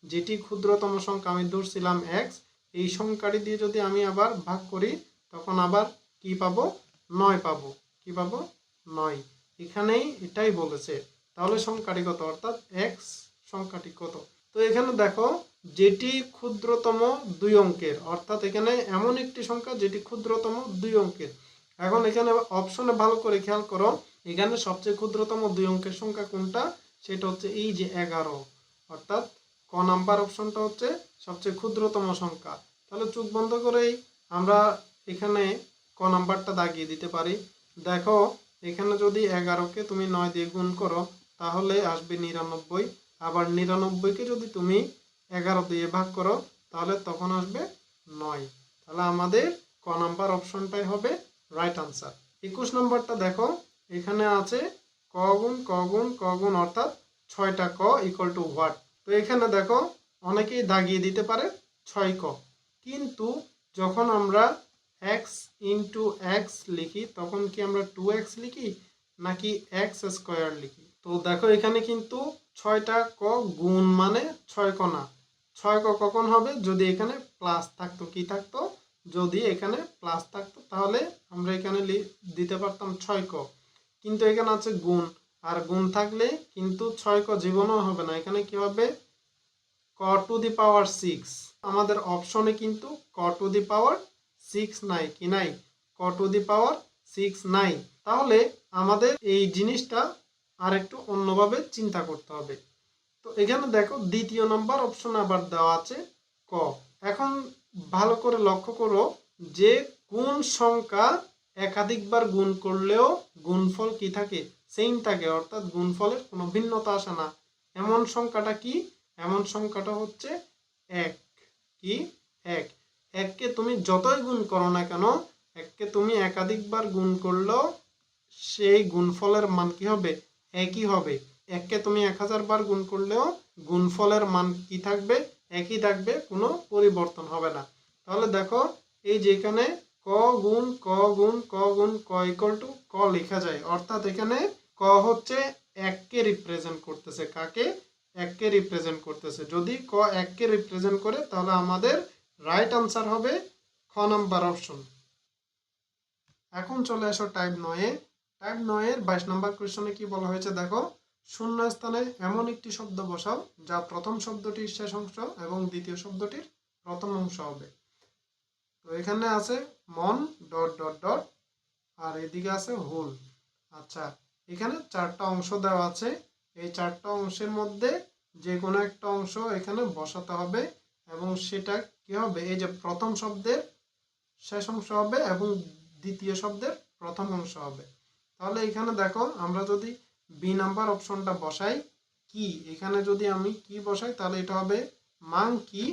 যেটি ক্ষুদ্রতম সংখ্যা আমি ধরছিলাম x, এই সংখ্যাটি দিয়ে যদি আমি আবার ভাগ করি তখন আবার কি পাবো? 9 পাবো। কি পাবো? 9। এখানেই এটাই বলেছে। তাহলে সংখ্যাটি কত, অর্থাৎ x সংখ্যাটি কত? তো এখানে দেখো যেটি ক্ষুদ্রতম 2 অঙ্কের, অর্থাৎ এখানে এমন একটি সংখ্যা যেটি ক্ষুদ্রতম 2 অঙ্কের। এখন এখানে অপশনে ভালো করে খেয়াল করো, এখানে সবচেয়ে ক্ষুদ্রতম 2 অঙ্কের সংখ্যা কোনটা? সেটা হচ্ছে এই যে 11, অর্থাৎ ক নাম্বার অপশনটা হচ্ছে সবচেয়ে ক্ষুদ্রতম সংখ্যা। তাহলে চোখ বন্ধ করেই আমরা এখানে ক নাম্বারটা দাগিয়ে দিতে পারি। দেখো এখানে যদি 11কে তুমি 9 দিয়ে গুণ করো তাহলে আসবে 99, আবার 99কে যদি তুমি 11 দিয়ে ভাগ করো তাহলে তখন আসবে 9। তাহলে আমাদের ক নাম্বার অপশনটাই হবে রাইট আনসার। 21 নম্বরটা দেখো, এখানে আছে ক গুণ ক গুণ ক গুণ, অর্থাৎ 6টা ক ইকুয়াল টু হোয়াট। তো এখানে দেখো অনেকেই দাগিয়ে দিতে পারে 6 ক, কিন্তু যখন আমরা x ইন্টু x লিখি তখন কি আমরা 2x লিখি নাকি x স্কোয়ার লিখি? তো দেখো এখানে কিন্তু 6টা ক গুণ মানে 6 ক না। 6 ক কখন হবে? যদি এখানে প্লাস থাকতো। কি থাকতো? যদি এখানে প্লাস থাকতো তাহলে আমরা এখানে দিতে পারতাম 6 ক, কিন্তু এখানে আছে গুণ, আর গুণ থাকলে কিন্তু 6 ক জীবনও হবে না। এখানে কি হবে? ক টু দি পাওয়ার 6। আমাদের অপশনে কিন্তু ক টু দি পাওয়ার 6 নাই। কি নাই? ক টু দি পাওয়ার 6 নাই। তাহলে আমাদের এই জিনিসটা আর একটু অন্যভাবে চিন্তা করতে হবে। তো এখানে দেখো দ্বিতীয় নাম্বার অপশন আবার দেওয়া আছে ক। এখন ভালো করে লক্ষ্য করো যে কোন সংখ্যা একাধিকবার গুণ করলেও গুণফল কি থাকে? সেম থাকে, অর্থাৎ গুণফলের কোনো ভিন্নতা আসে না। এমন সংখ্যাটা কি? এমন সংখ্যাটা হচ্ছে 1। কি? 1। 1কে তুমি যতই গুণ করো না কেন, 1কে তুমি একাধিকবার গুণ করলেও সেই গুণফলের মান কি হবে? একই হবে। 1কে তুমি 1000 বার গুণ করলেও গুণফলের মান কি থাকবে? একই থাকবে, কোনো পরিবর্তন হবে না। তাহলে দেখো এই যে এখানে ক গুণ ক গুণ ক গুণ ক ইকুয়াল টু ক লেখা যায়, অর্থাৎ এখানে ক হচ্ছে 1কে রিপ্রেজেন্ট করতেছে। কাকে? 1কে রিপ্রেজেন্ট করতেছে। যদি ক 1কে রিপ্রেজেন্ট করে তাহলে আমাদের রাইট আনসার হবে খ নাম্বার অপশন। এখন চলে আসো টাইপ 9-এ। টাইপ 9-এর 22 নম্বর কোশ্চেনে কি বলা হয়েছে দেখো, শূন্য স্থানে এমন একটি শব্দ বসাও যা প্রথম শব্দটির শেষ অংশ এবং দ্বিতীয় শব্দটির প্রথম অংশ হবে। তো এখানে আছে মন ডট ডট ডট, আর এদিকে আছে হোল। আচ্ছা, এখানে 4টা অংশ দেওয়া আছে। এই 4টা অংশের মধ্যে যে কোনো একটা অংশ এখানে বসাতে হবে এবং সেটা কি হবে? এই যে প্রথম শব্দের শেষ অংশ হবে এবং দ্বিতীয় শব্দের প্রথম অংশ হবে। তাহলে এখানে দেখো আমরা যদি বি নাম্বার অপশনটা বসাই, কি এখানে যদি আমি কি বসাই তাহলে এটা হবে মাংকি,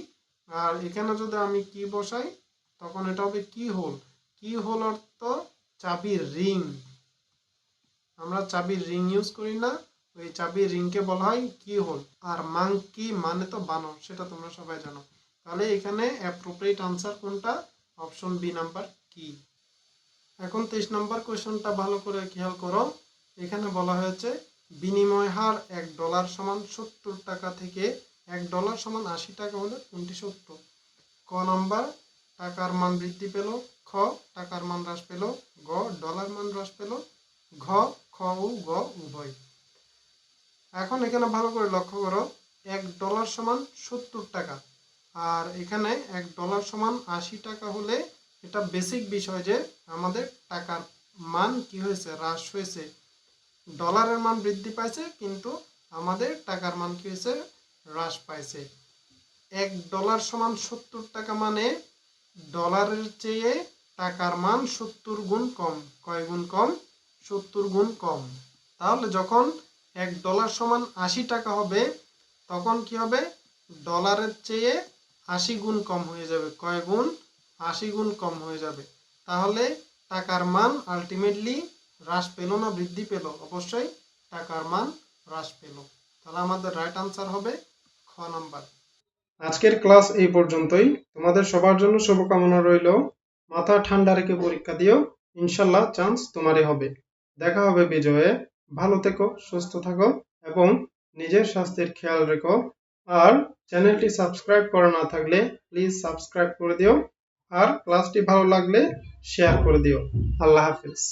আর এখানে যদি আমি কি বসাই তখন এটা হবে কি হোল। কি হোল অর্থ চাবির রিং। আমরা চাবির রিং ইউজ করি না, ওই চাবির রিংকে বলা হয় কি হোল। আর মাংকি মানে তো বানর, সেটা তোমরা সবাই জানো। তাহলে এখানে অ্যাপ্রোপ্রিয়েট আনসার কোনটা? অপশন বি নাম্বার কি। এখন 23 নম্বর কোয়েশ্চনটা ভালো করে খেয়াল করো। এখানে বলা হয়েছে বিনিময় হার $1 সমান 70 টাকা থেকে $1 সমান 80 টাকা হলে কোনটি সত্য? ক নাম্বার টাকার মান বৃদ্ধি পেল, খ টাকার মান হ্রাস পেল, গ ডলার মান হ্রাস পেল, ঘ খ ও গ উভয়। এখন এখানে ভালো করে লক্ষ্য করো, $1 সমান 70 টাকা, আর এখানে $1 সমান 80 টাকা হলে এটা বেসিক বিষয় যে আমাদের টাকার মান কি হয়েছে, হ্রাস হয়েছে। ডলারের মান বৃদ্ধি পাইছে কিন্তু আমাদের টাকার মান কি হয়েছে, হ্রাস পাইছে। $1 সমান 70 টাকা মানে ডলারের চেয়ে টাকার মান 70 গুণ কম। কয় গুণ কম? 70 গুণ কম। তাহলে যখন $1 সমান 80 টাকা হবে তখন কি হবে, ডলারের চেয়ে 80 গুণ কম হয়ে যাবে। কয় গুণ? 80 গুণ কম হয়ে যাবে। তাহলে টাকার মান আলটিমেটলি হ্রাস পেল না বৃদ্ধি পেল? অবশ্যই টাকার মান হ্রাস পেল। তাহলে আমাদের রাইট আনসার হবে খ নাম্বার। আজকের ক্লাস এই পর্যন্তই। তোমাদের সবার জন্য শুভকামনা রইল। মাথা ঠান্ডা রেখে পরীক্ষা দিও, ইনশাল্লাহ চান্স তোমারই হবে। দেখা হবে বিজয়ে। ভালো থেকো, সুস্থ থাকো এবং নিজের স্বাস্থ্যের খেয়াল রেখো। আর চ্যানেলটি সাবস্ক্রাইব করা না থাকলে প্লিজ সাবস্ক্রাইব করে দিও, আর ক্লাসটি ভালো লাগলে শেয়ার করে দিও। আল্লাহ হাফিজ।